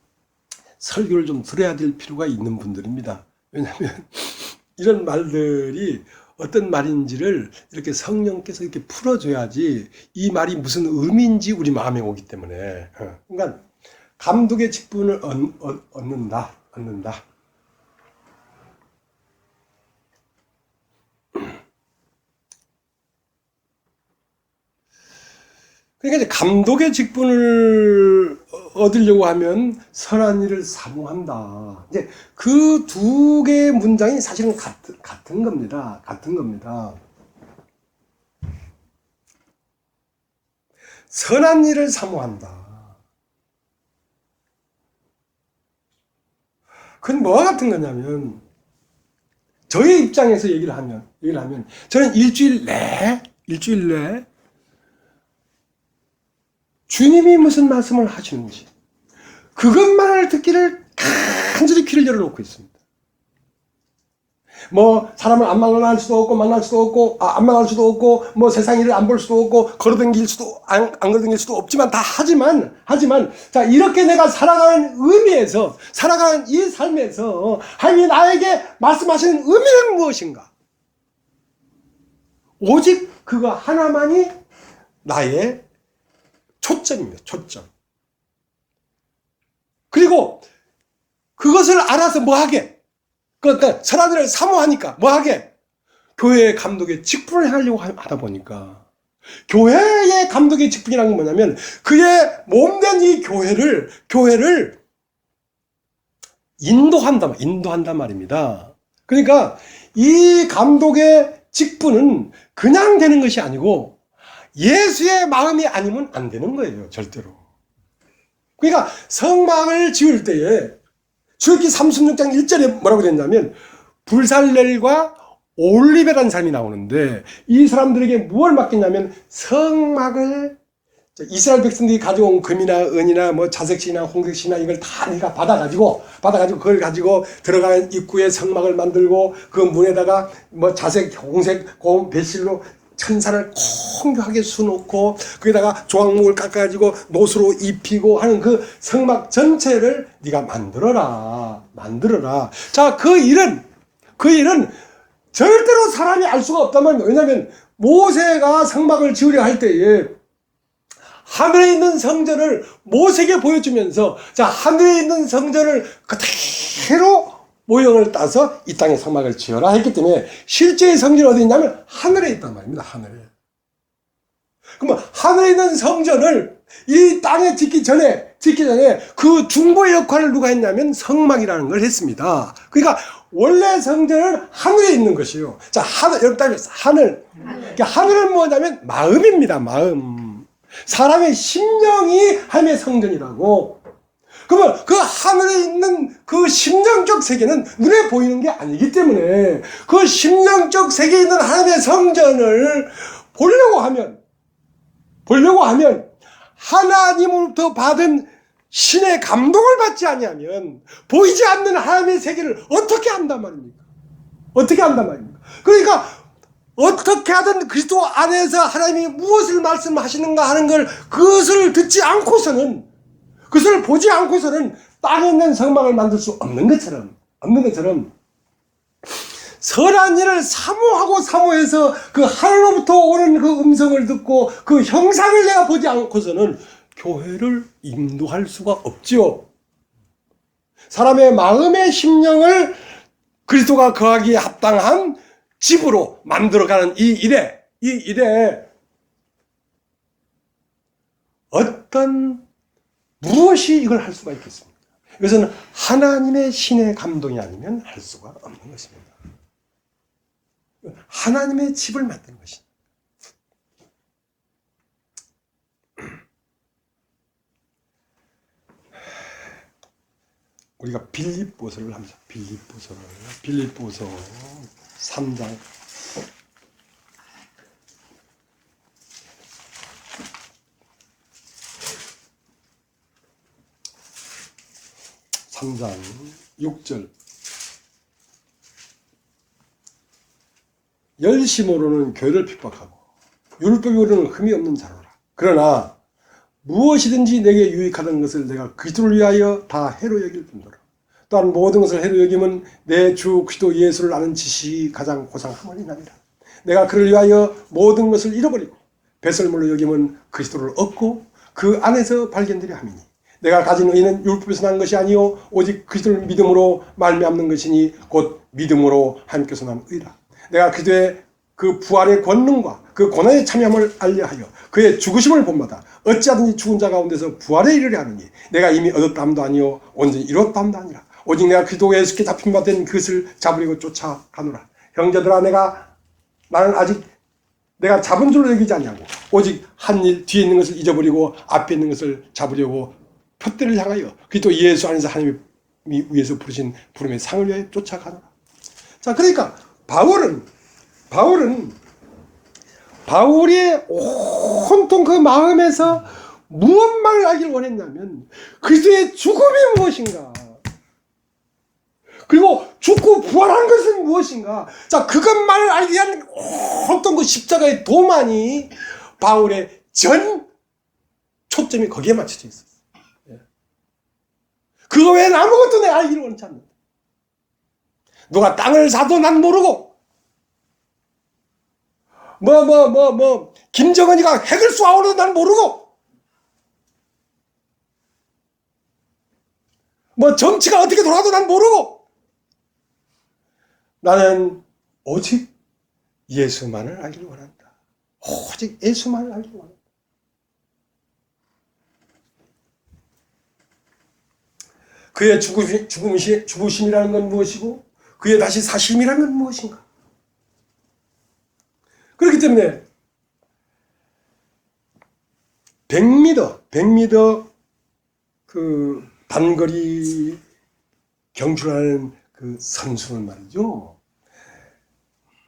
설교를 좀 들어야 될 필요가 있는 분들입니다. 왜냐하면 이런 말들이 어떤 말인지를 이렇게 성령께서 이렇게 풀어줘야지 이 말이 무슨 의미인지 우리 마음에 오기 때문에. 그러니까 감독의 직분을 얻는다. 그러니까 이제 감독의 직분을 얻으려고 하면 선한 일을 사모한다. 이제 그 두 개의 문장이 사실은 같은 겁니다. 선한 일을 사모한다. 그건 뭐와 같은 거냐면 저의 입장에서 얘기를 하면 저는 일주일 내 주님이 무슨 말씀을 하시는지 그것만을 듣기를 간절히 귀를 열어놓고 있습니다. 뭐 사람을 안 만날 수도 없고 안 만날 수도 없고 뭐 세상 일을 안 볼 수도 없고 걸어다닐 수도 안 걸어다닐 수도 없지만 다 하지만 자 이렇게 내가 살아가는 의미에서 살아가는 이 삶에서 하나님이 나에게 말씀하시는 의미는 무엇인가? 오직 그거 하나만이 나의 초점입니다. 초점. 그리고 그것을 알아서 뭐하게? 그러니까 선한 일을 사모하니까 뭐하게? 교회의 감독의 직분을 하려고 하다 보니까 교회의 감독의 직분이라는 건 뭐냐면 그의 몸된 이 교회를 인도한단 말입니다. 그러니까 이 감독의 직분은 그냥 되는 것이 아니고 예수의 마음이 아니면 안 되는 거예요. 절대로. 그러니까 성막을 지을 때에 출애굽기 36장 1절에 뭐라고 됐냐면 불살렐과 올리베라는 사람이 나오는데 이 사람들에게 무엇을 맡겼냐면 성막을 이스라엘 백성들이 가져온 금이나 은이나 뭐 자색신이나 홍색신이나 이걸 다 내가 받아가지고 그걸 가지고 들어가는 입구에 성막을 만들고 그 문에다가 뭐 자색, 홍색, 고운 배실로 천사를 공교하게 수놓고 거기다가 조각목을 깎아가지고 노수로 입히고 하는 그 성막 전체를 네가 만들어라. 자, 그 일은 절대로 사람이 알 수가 없단 말입니다. 왜냐하면 모세가 성막을 지으려 할 때에 하늘에 있는 성전을 모세에게 보여주면서 자, 하늘에 있는 성전을 그대로 모형을 따서 이 땅에 성막을 지어라 했기 때문에 실제의 성전이 어디 있냐면 하늘에 있단 말입니다. 하늘에. 그러면 하늘에 있는 성전을 이 땅에 짓기 전에 그 중보의 역할을 누가 했냐면 성막이라는 걸 했습니다. 그러니까 원래 성전은 하늘에 있는 것이요. 자, 여러분 따라서 하늘. 그러니까 하늘은 뭐냐면 마음입니다. 마음. 사람의 심령이 하나님의 성전이라고. 그러면 그 하늘에 있는 그 심령적 세계는 눈에 보이는 게 아니기 때문에 그 심령적 세계에 있는 하나님의 성전을 보려고 하면 하나님으로부터 받은 신의 감동을 받지 아니하면 보이지 않는 하나님의 세계를 어떻게 안단 말입니까? 어떻게 안단 말입니까? 그러니까 어떻게 하든 그리스도 안에서 하나님이 무엇을 말씀하시는가 하는 걸 그것을 듣지 않고서는, 그것을 보지 않고서는 땅에 있는 성막을 만들 수 없는 것처럼 선한 일을 사모하고 사모해서 그 하늘로부터 오는 그 음성을 듣고 그 형상을 내가 보지 않고서는 교회를 인도할 수가 없지요. 사람의 마음의 심령을 그리스도가 거하기에 합당한 집으로 만들어가는 이 일에 어떤 무엇이 이걸 할 수가 있겠습니까? 이것은 하나님의 신의 감동이 아니면 할 수가 없는 것입니다. 하나님의 집을 만드는 것입니다. 우리가 빌립보서를 합니다. 빌립보서 3장 6절. 열심으로는 교회를 핍박하고 율법으로는 흠이 없는 자로라. 그러나 무엇이든지 내게 유익하던 것을 내가 그리스도를 위하여 다 해로 여길 뿐더러 또한 모든 것을 해로 여김은 내 주 그리스도 예수를 아는 지식이 가장 고상함을 인하니라. 내가 그를 위하여 모든 것을 잃어버리고 배설물로 여김은 그리스도를 얻고 그 안에서 발견되려 함이니 내가 가진 의는 율법에서 난 것이 아니요 오직 그리스도를 믿음으로 말미암는 것이니 곧 믿음으로 하나님께서 난 의라. 내가 그리스도의 그 부활의 권능과 그 고난의 참여함을 알려하여 그의 죽으심을 본마다 어찌하든지 죽은 자 가운데서 부활에 이르려 하느니 내가 이미 얻었다함도 아니요 온전히 이뤘다함도 아니라 오직 내가 그리스도 예수께 잡힌 바 된 그것을 잡으려고 쫓아가노라. 형제들아 나는 아직 내가 잡은 줄로 여기지 아니하고 오직 한 일 뒤에 있는 것을 잊어버리고 앞에 있는 것을 잡으려고 표대를 향하여 그리스도 예수 안에서 하나님이 위에서 부르신 부름의 상을 위하여 쫓아가노라. 자, 그러니까 바울이 온통 그 마음에서 무엇만을 알기를 원했냐면 그리스도의 죽음이 무엇인가, 그리고 죽고 부활한 것은 무엇인가. 자, 그것만을 알기 위한 온통 그 십자가의 도만이 바울의 전 초점이 거기에 맞춰져 있었어요. 그거 외에는 아무것도 내가 알기를 원치 않는다. 누가 땅을 사도 난 모르고 김정은이가 핵을 쏘아오르도 난 모르고 정치가 어떻게 돌아가도 난 모르고 나는 오직 예수만을 알기를 원한다. 오직 예수만을 알기를 원한다. 그의 죽으심이라는 건 무엇이고 그의 다시 사심이라는 건 무엇인가. 그렇기 때문에 100m 그 단거리 경주하는 그 선수는 말이죠.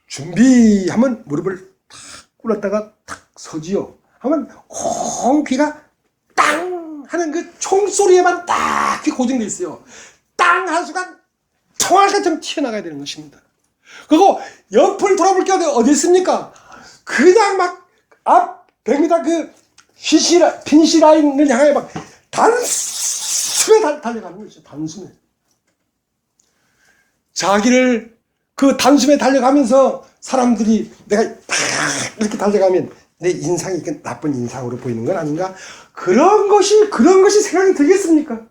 준비하면 무릎을 탁 꿇었다가 탁 서지요. 하면 귀가 땅 하는 그 총소리에만 딱 고정되어 있어요. 땅 한 순간 총알 것처럼 튀어나가야 되는 것입니다. 그리고 옆을 돌아볼 게 어디 있습니까? 그냥 막 앞 100m 그 피니시 라인을 향해 막 단숨에 달려가는 거죠. 단숨에. 자기를 그 단숨에 달려가면서 사람들이 내가 딱 이렇게 달려가면 내 인상이 나쁜 인상으로 보이는 건 아닌가? 그런 것이 생각이 들겠습니까?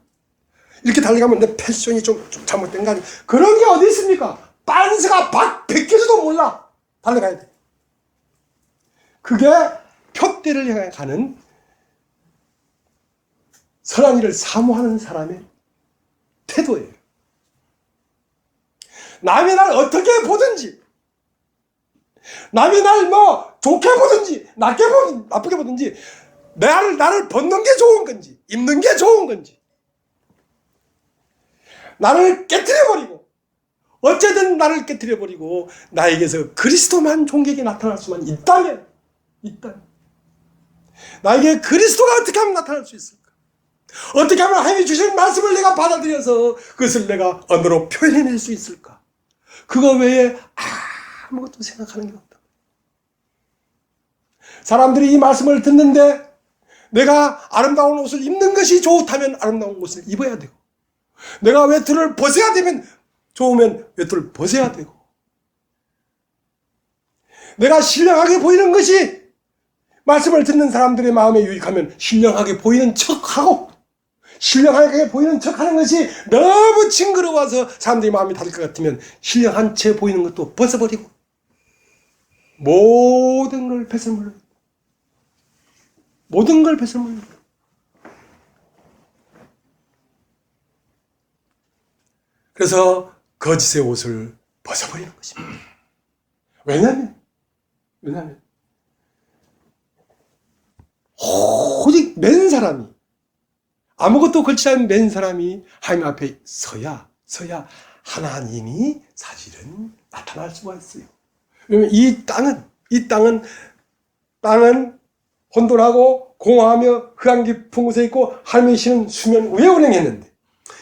이렇게 달려가면 내 패션이 좀 잘못된 거 아니야? 그런 게 어디 있습니까? 빤스가 벗겨져도 몰라. 달려가야 돼. 그게 표대를 향해 가는 선한 일을 사모하는 사람의 태도예요. 남이 날 어떻게 보든지, 남이 날 좋게 보든지, 나쁘게 보든지, 나를 벗는 게 좋은 건지, 입는 게 좋은 건지, 나를 깨트려버리고, 어쨌든 나를 깨트려버리고, 나에게서 그리스도만 종객이 나타날 수만 있다면, 나에게 그리스도가 어떻게 하면 나타날 수 있을까? 어떻게 하면 하나님이 주시는 말씀을 내가 받아들여서 그것을 내가 언어로 표현해낼 수 있을까? 그거 외에 아무것도 생각하는 게 없다. 사람들이 이 말씀을 듣는데 내가 아름다운 옷을 입는 것이 좋다면 아름다운 옷을 입어야 되고, 내가 외투를 벗어야 되면, 좋으면 외투를 벗어야 되고, 내가 신령하게 보이는 것이 말씀을 듣는 사람들의 마음에 유익하면 신령하게 보이는 척하고, 신령하게 보이는 척하는 것이 너무 징그러워서 사람들이 마음이 닫을 것 같으면 신령한 채 보이는 것도 벗어버리고 모든 걸 배설물로, 모든 걸 배설물로. 그래서 거짓의 옷을 벗어버리는 것입니다. 왜냐하면 오직 맨 사람이, 아무것도 걸치지 않은 맨 사람이 하나님 앞에 서야 하나님이 사실은 나타날 수가 있어요. 왜냐하면 이 땅은 혼돈하고 공허하며 흑암 깊은 곳에 있고 하나님의 신은 수면 위에 운행했는데,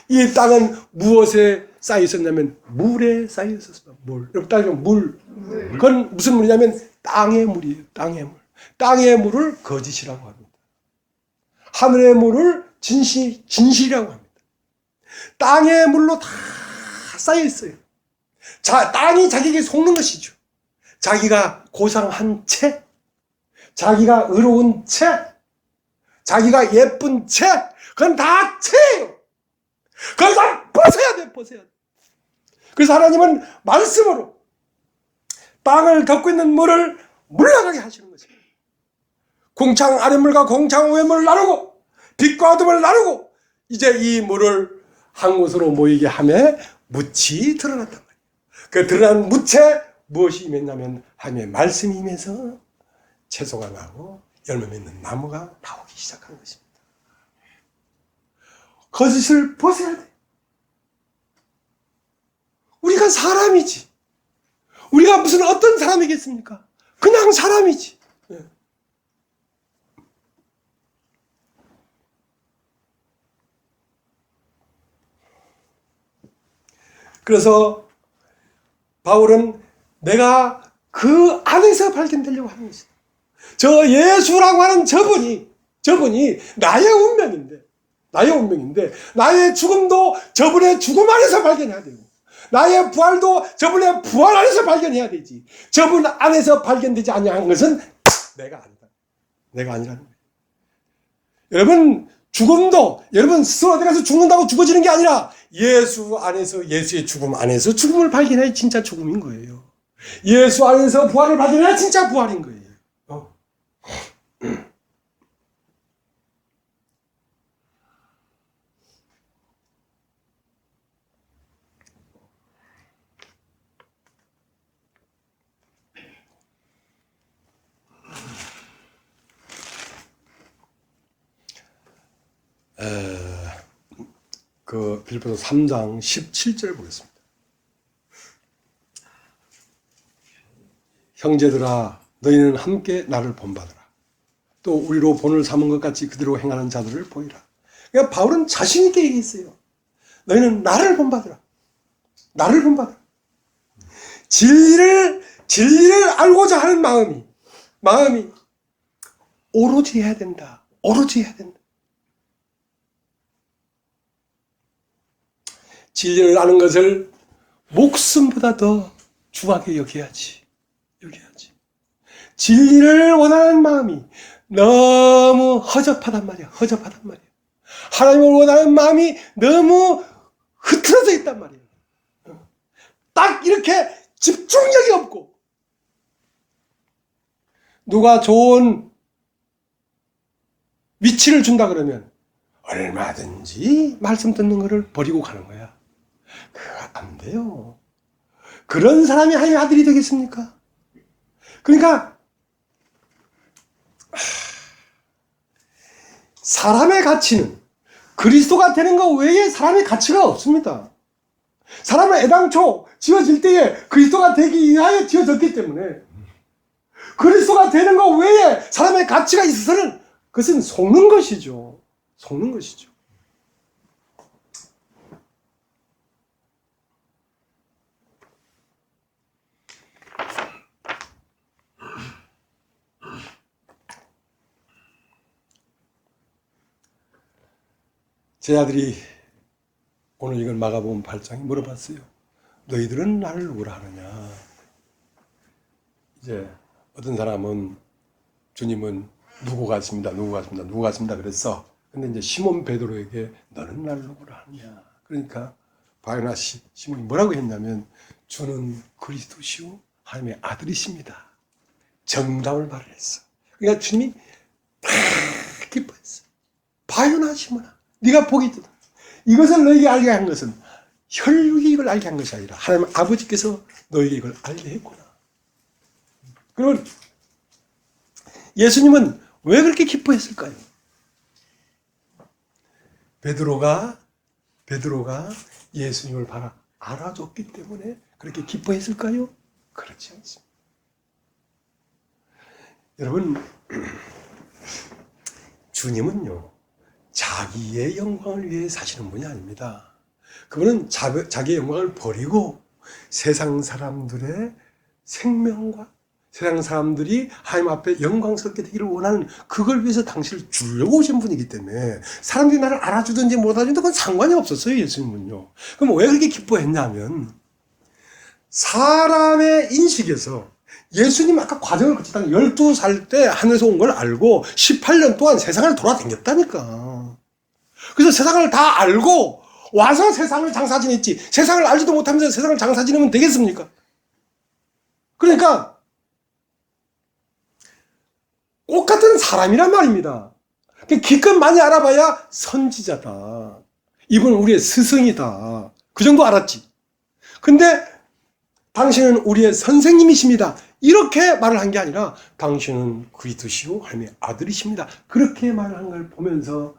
이 땅은 무엇에 쌓여 있었냐면 물에 쌓여 있었어요. 물. 여러분, 물. 그건 무슨 물이냐면 땅의 물이에요. 땅의 물. 땅의 물을 거짓이라고 합니다. 하늘의 물을 진실이라고 합니다. 땅의 물로 다 쌓여 있어요. 땅이 자기에게 속는 것이죠. 자기가 고상한 채, 자기가 의로운 채, 자기가 예쁜 채, 그건 다 채예요. 그걸 다 벗어야 돼. 그래서 하나님은 말씀으로 땅을 덮고 있는 물을 물러가게 하시는 것입니다. 궁창 아랫물과 궁창 위에물을 나누고 빛과 어둠을 나누고 이제 이 물을 한 곳으로 모이게 하며 묻이 드러났단 말이에요. 그 드러난 묻에 무엇이 임했냐면 하나님의 말씀이 임해서 채소가 나고 열매 맺는 나무가 나오기 시작한 것입니다. 거짓을 벗어야 돼. 우리가 사람이지. 우리가 무슨 어떤 사람이겠습니까? 그냥 사람이지. 그래서 바울은 내가 그 안에서 발견되려고 하는 것이다. 저 예수라고 하는 저분이 나의 운명인데 나의 죽음도 저분의 죽음 안에서 발견해야 되고, 나의 부활도 저분의 부활 안에서 발견해야 되지. 저분 안에서 발견되지 아니한 것은 내가 아니다. 내가 아니라는 거예요. 여러분, 죽음도 여러분 스스로 어디 가서 죽는다고 죽어지는 게 아니라 예수 안에서, 예수의 죽음 안에서 죽음을 발견해야 진짜 죽음인 거예요. 예수 안에서 부활을 발견해야 진짜 부활인 거예요. 그 빌립보서 3장 17절 보겠습니다. 형제들아, 너희는 함께 나를 본받으라. 또 우리로 본을 삼은 것 같이 그대로 행하는 자들을 보이라. 그러니까 바울은 자신 있게 얘기했어요. 너희는 나를 본받으라. 나를 본받으라. 진리를 알고자 하는 마음이 오로지 해야 된다. 오로지 해야 된다. 진리를 아는 것을 목숨보다 더 중하게 여겨야지. 진리를 원하는 마음이 너무 허접하단 말이야. 하나님을 원하는 마음이 너무 흐트러져 있단 말이야. 딱 이렇게 집중력이 없고, 누가 좋은 위치를 준다 그러면 얼마든지 말씀 듣는 거를 버리고 가는 거야. 그거 안 돼요. 그런 사람이 하나님의 아들이 되겠습니까? 그러니까 사람의 가치는 그리스도가 되는 것 외에 사람의 가치가 없습니다. 사람은 애당초 지어질 때에 그리스도가 되기 위하여 지어졌기 때문에 그리스도가 되는 것 외에 사람의 가치가 있어서는 그것은 속는 것이죠. 제 아들이 오늘 이걸 마가복음 8장에 물어봤어요. 너희들은 나를 누구라 하느냐? 이제 어떤 사람은 주님은 누구 같습니다. 그랬어. 근데 이제 시몬 베드로에게 너는 나를 누구라 하느냐? 그러니까 바요나 시몬이 뭐라고 했냐면 주는 그리스도시오 하나님의 아들이십니다. 정답을 말했어. 그러니까 주님이 다 기뻐했어. 바요나 시몬아, 네가 복이 있다. 이것을 너에게 알게 한 것은 혈육이 이걸 알게 한 것이 아니라 하나님 아버지께서 너에게 이걸 알게 했구나. 그러면 예수님은 왜 그렇게 기뻐했을까요? 베드로가 예수님을 알아줬기 때문에 그렇게 기뻐했을까요? 그렇지 않습니다. 여러분, 주님은요, 자기의 영광을 위해 사시는 분이 아닙니다. 그분은 자기의 영광을 버리고 세상 사람들의 생명과 세상 사람들이 하나님 앞에 영광스럽게 되기를 원하는 그걸 위해서 당신을 주려고 오신 분이기 때문에 사람들이 나를 알아주든지 못 알아주든지 그건 상관이 없었어요, 예수님은요. 그럼 왜 그렇게 기뻐했냐면 사람의 인식에서 예수님 아까 과정을 거치다가 12살 때 하늘에서 온 걸 알고 18년 동안 세상을 돌아다녔다니까. 그래서 세상을 다 알고 와서 세상을 장사 지냈지. 세상을 알지도 못하면서 세상을 장사 지내면 되겠습니까? 그러니까 똑같은 사람이란 말입니다. 기껏 많이 알아봐야 선지자다. 이분은 우리의 스승이다. 그 정도 알았지. 근데 당신은 우리의 선생님이십니다. 이렇게 말을 한 게 아니라 당신은 그리스도시요 하나님의 아들이십니다. 그렇게 말한 걸 보면서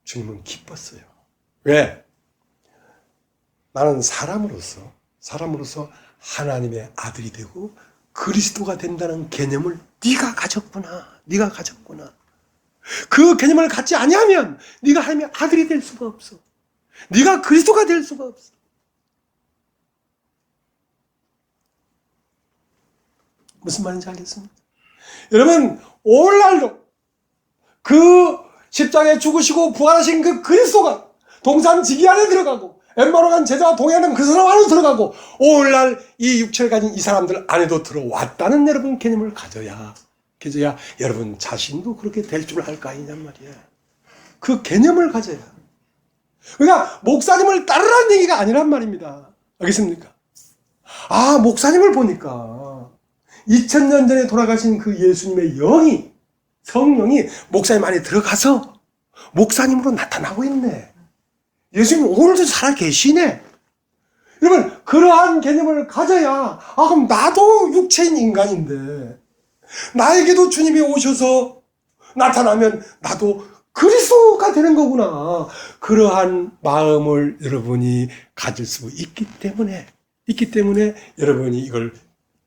주님은 기뻤어요. 왜? 나는 사람으로서 하나님의 아들이 되고 그리스도가 된다는 개념을 네가 가졌구나. 그 개념을 갖지 아니하면 네가 하나님의 아들이 될 수가 없어. 네가 그리스도가 될 수가 없어. 무슨 말인지 알겠습니까? 여러분, 오늘날도 그 십자가에 죽으시고 부활하신 그 그리스도가 동산지기 안에 들어가고 엠마오로 간 제자와 동행하는 그 사람 안에 들어가고 오늘날 이 육체를 가진 이 사람들 안에도 들어왔다는 여러분 개념을 가져야 여러분 자신도 그렇게 될 줄 알 거 아니냔 말이야. 그 개념을 가져야. 그러니까 목사님을 따르라는 얘기가 아니란 말입니다. 알겠습니까? 아, 목사님을 보니까 2000년 전에 돌아가신 그 예수님의 성령이 목사님 안에 들어가서 목사님으로 나타나고 있네. 예수님 오늘도 살아 계시네. 여러분, 그러한 개념을 가져야, 그럼 나도 육체인 인간인데, 나에게도 주님이 오셔서 나타나면 나도 그리스도가 되는 거구나. 그러한 마음을 여러분이 가질 수 있기 때문에 여러분이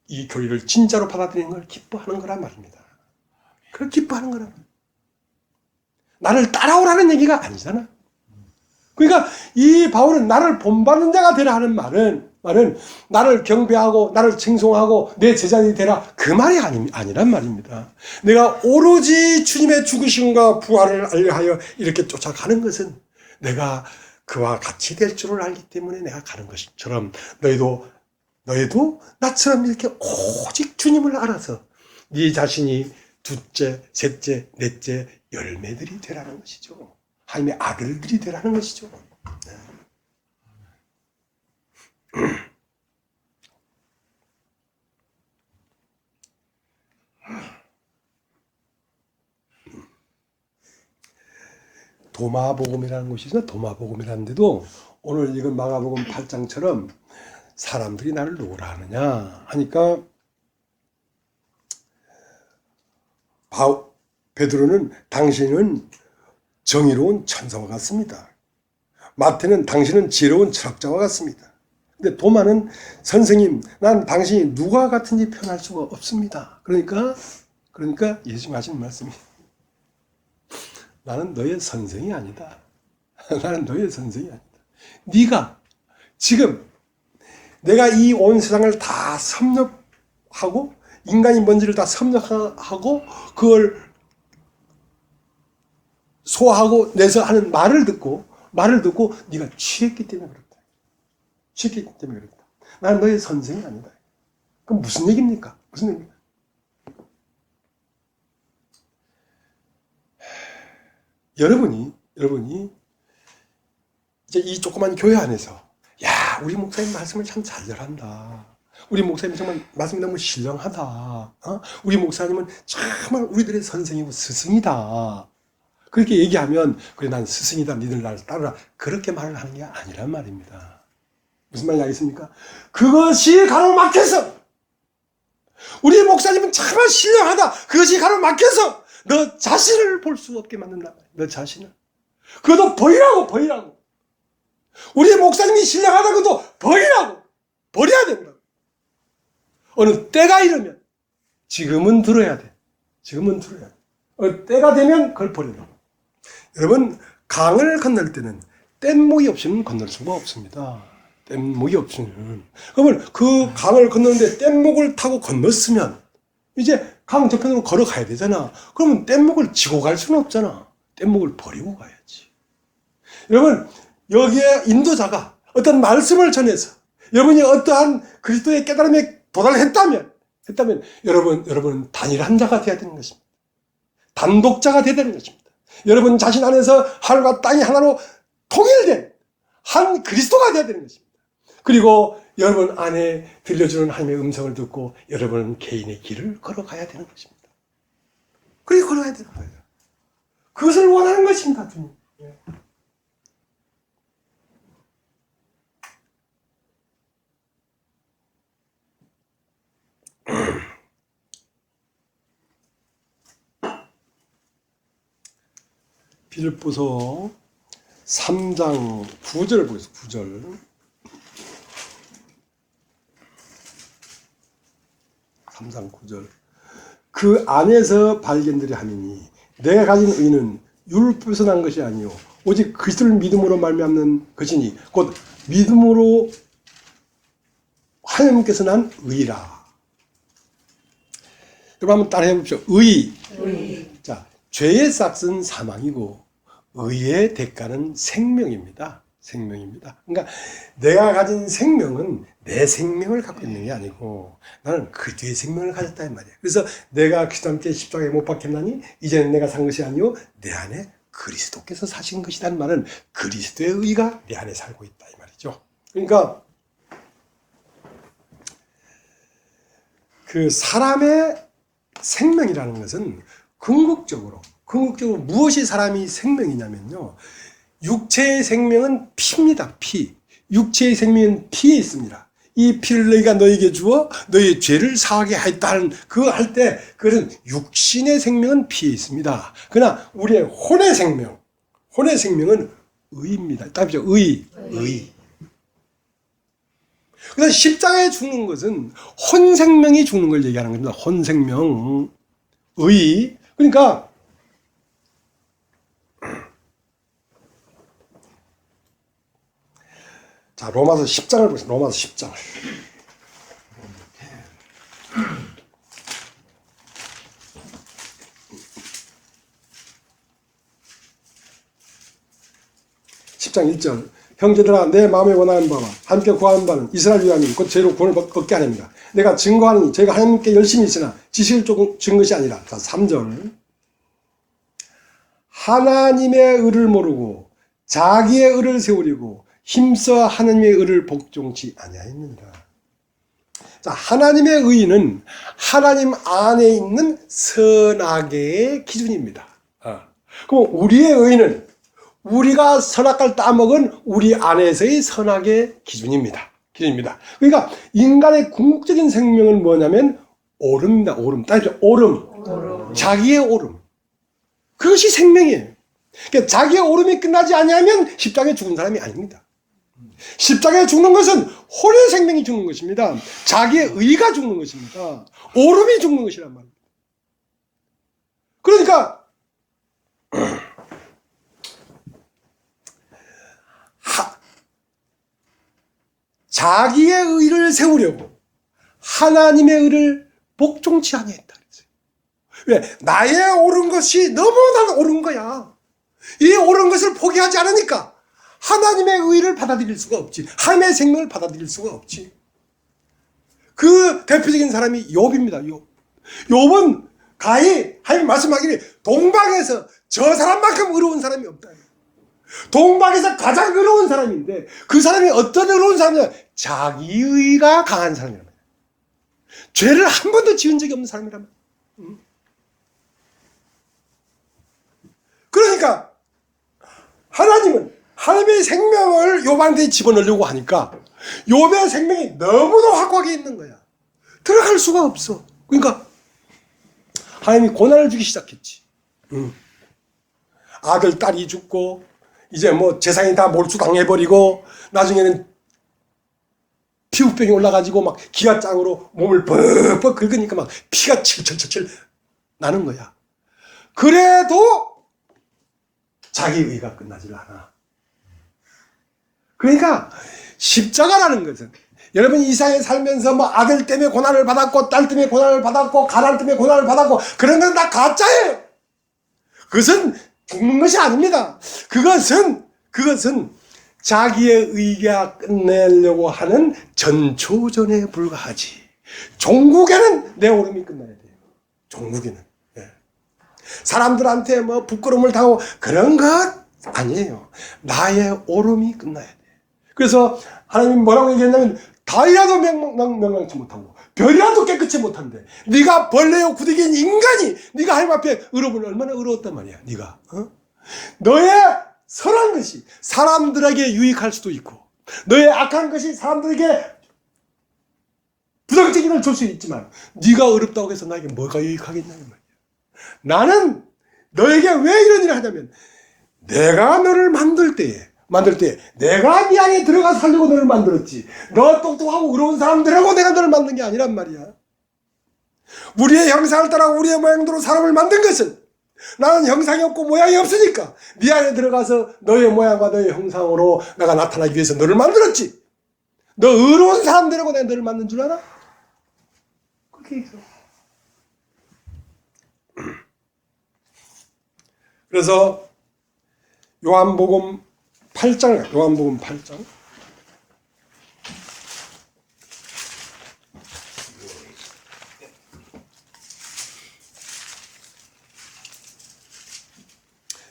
이 교리를 진짜로 받아들이는 걸 기뻐하는 거란 말입니다. 그걸 기뻐하는 거란 말이야. 나를 따라오라는 얘기가 아니잖아. 그러니까 이 바울은 나를 본받는 자가 되라 하는 말은 나를 경배하고 나를 칭송하고 내 제자들이 되라 그 말이 아니란 말입니다. 내가 오로지 주님의 죽으심과 부활을 알려하여 이렇게 쫓아가는 것은 내가 그와 같이 될 줄을 알기 때문에 내가 가는 것처럼 너희도 나처럼 이렇게 오직 주님을 알아서 네 자신이 둘째, 셋째, 넷째 열매들이 되라는 것이죠. 하나님의 아들들이 되라는 것이죠. 네. 도마복음이라는 곳이 있어요. 도마복음이라는 데도 오늘 읽은 마가복음 8장처럼 사람들이 나를 누구라 하느냐 하니까 베드로는 당신은 정의로운 천사와 같습니다. 마태는 당신은 지혜로운 철학자와 같습니다. 근데 도마는 선생님, 난 당신이 누가 같은지 표현할 수가 없습니다. 그러니까 예수님 하시는 말씀이 나는 너의 선생이 아니다. 나는 너의 선생이 아니다. 네가 지금 내가 이 온 세상을 다 섭렵하고 인간이 뭔지를 다 섭렵하고 그걸 소화하고 내서 하는 말을 듣고 네가 취했기 때문에 그렇다. 취했기 때문에 그렇다. 나는 너의 선생이 아니다. 그럼 무슨 얘기입니까? 무슨 얘기입니까? 여러분이 이제 이 조그만 교회 안에서 야, 우리 목사님 말씀을 참 잘 전한다. 우리 목사님 정말 말씀이 너무 신령하다. 우리 목사님은 정말 우리들의 선생이고 스승이다. 그렇게 얘기하면 그래 난 스승이다. 니들 나를 따르라. 그렇게 말을 하는 게 아니란 말입니다. 무슨 말인지 알겠습니까? 그것이 가로막혀서 우리 목사님은 정말 신령하다. 그것이 가로막혀서 너 자신을 볼 수 없게 만든다. 너 자신을. 그것도 버리라고. 우리 목사님이 신령하다. 그것도 버리라고. 버려야 된다. 어느 때가 이르면 지금은 들어야 돼. 어느 때가 되면 그걸 버리라고. 여러분, 강을 건널 때는 뗏목이 없이는 건널 수가 없습니다. 뗏목이 없으면. 그러면 그 강을 건너는데 뗏목을 타고 건넜으면 이제 강 저편으로 걸어가야 되잖아. 그러면 뗏목을 지고 갈 수는 없잖아. 뗏목을 버리고 가야지. 여러분, 여기에 인도자가 어떤 말씀을 전해서 여러분이 어떠한 그리스도의 깨달음에 도달했다면 여러분 단일한 자가 되어야 되는 것입니다. 단독자가 되어야 되는 것입니다. 여러분 자신 안에서 하늘과 땅이 하나로 통일된 한 그리스도가 되어야 되는 것입니다. 그리고 여러분 안에 들려주는 하나님의 음성을 듣고 여러분은 개인의 길을 걸어가야 되는 것입니다. 그렇게 걸어가야 되는 거예요. 그것을 원하는 것입니다. 주님. 빌립보서 3장 9절을 보겠습니다. 9절. 3장 9절. 그 안에서 발견들이 함이니 내가 가진 의는 율법에서 난 것이 아니요 오직 그리스도를 믿음으로 말미암는 것이니 곧 믿음으로 하나님께서 난 의라. 여러분 한번 따라해 보십시오. 의. 자, 죄의 삭은 사망이고 의의 대가는 생명입니다. 그러니까 내가 가진 생명은 내 생명을 갖고 있는 게 아니고 나는 그리스도의 생명을 가졌다 이 말이야. 그래서 내가 그리스도 함께 십자가에 못 박혔나니 이제는 내가 산 것이 아니요 내 안에 그리스도께서 사신 것이라는 말은 그리스도의 의가 내 안에 살고 있다 이 말이죠. 그러니까 그 사람의 생명이라는 것은 궁극적으로 무엇이 사람이 생명이냐면요. 육체의 생명은 피입니다. 피. 육체의 생명은 피에 있습니다. 이 피를 너희가 너에게 주어 너희의 죄를 사하게 하였다는 그거 할 때 그것은 육신의 생명은 피에 있습니다. 그러나 우리의 혼의 생명은 의입니다. 답이죠. 의. 그래서 십자가에 죽는 것은 혼 생명이 죽는 걸 얘기하는 겁니다. 혼 생명. 의. 그러니까 자, 로마서 10장을 보겠습니다. 로마서 10장. (10장 1절) 형제들아 내 마음에 원하는 바와 함께 구하는 바는 이스라엘 유하님 곧 죄로 구원을 얻게 하렵니다. 내가 증거하니 저희가 하나님께 열심히 있으나 지식을 조금 준 것이 아니라. 자, 3절 하나님의 의를 모르고 자기의 의를 세우려고 힘써 하나님의 의를 복종치 아니하였느니라. 자, 하나님의 의는 하나님 안에 있는 선악의 기준입니다. 그럼 우리의 의는 우리가 선악을 따먹은 우리 안에서의 선악의 기준입니다. 그러니까 인간의 궁극적인 생명은 뭐냐면 오름입니다. 따지죠. 오름. 자기의 오름. 그것이 생명이에요. 그러니까 자기의 오름이 끝나지 아니하면 십자가에 죽은 사람이 아닙니다. 십자가에 죽는 것은 혼의 생명이 죽는 것입니다. 자기의 의가 죽는 것입니다. 오름이 죽는 것이란 말입니다. 그러니까 자기의 의를 세우려고 하나님의 의를 복종치 아니했다. 왜? 나의 옳은 것이 너무 난 옳은 거야. 이 옳은 것을 포기하지 않으니까 하나님의 의를 받아들일 수가 없지. 하나님의 생명을 받아들일 수가 없지. 그 대표적인 사람이 욥입니다. 욥은 가히 하나님 말씀하기를 동방에서 저 사람만큼 의로운 사람이 없다. 동방에서 가장 의로운 사람인데 그 사람이 어떤 의로운 사람이냐? 자기의가 강한 사람이란 말이야. 죄를 한 번도 지은 적이 없는 사람이란 말이야. 그러니까 하나님은 하나님의 생명을 욥한테 집어넣으려고 하니까 욥의 생명이 너무도 확고하게 있는 거야. 들어갈 수가 없어. 그러니까 하나님이 고난을 주기 시작했지. 아들, 딸이 죽고 이제 뭐 재산이 다 몰수당해버리고 나중에는 피부병이 올라가지고 막 기아장으로 몸을 뻑뻑 긁으니까 막 피가 칠칠칠칠 나는 거야. 그래도 자기 의가 끝나질 않아. 그러니까 십자가라는 것은 여러분 이 세상에 살면서 뭐 아들 때문에 고난을 받았고 딸 때문에 고난을 받았고 가난 때문에 고난을 받았고 그런 건 다 가짜예요. 그것은 죽는 것이 아닙니다. 그것은 자기의 의가 끝내려고 하는 전초전에 불과하지. 종국에는 내 오름이 끝나야 돼요. 종국에는. 사람들한테 뭐 부끄러움을 당하고 그런 것 아니에요. 나의 오름이 끝나야 돼. 그래서 하나님이 뭐라고 얘기했냐면 달이라도 명랑치 못하고 별이라도 깨끗이 못한대. 네가 벌레요 구더기인 인간이 네가 하나님 앞에 의로우면 얼마나 의로웠단 말이야. 네가 너의 선한 것이 사람들에게 유익할 수도 있고 너의 악한 것이 사람들에게 부정적인 줄 수 있지만 네가 어렵다고 해서 나에게 뭐가 유익하겠냐는 말이야. 나는 너에게 왜 이런 일을 하냐면 내가 너를 만들 때에 내가 네 안에 들어가서 살려고 너를 만들었지. 너 똑똑하고 의로운 사람들하고 내가 너를 만든 게 아니란 말이야. 우리의 형상을 따라 우리의 모양대로 사람을 만든 것은 나는 형상이 없고 모양이 없으니까 네 안에 들어가서 너의 모양과 너의 형상으로 내가 나타나기 위해서 너를 만들었지. 너 의로운 사람들하고 내가 너를 만든 줄 알아? 그렇게 얘기해요. 그래서 요한복음 8장.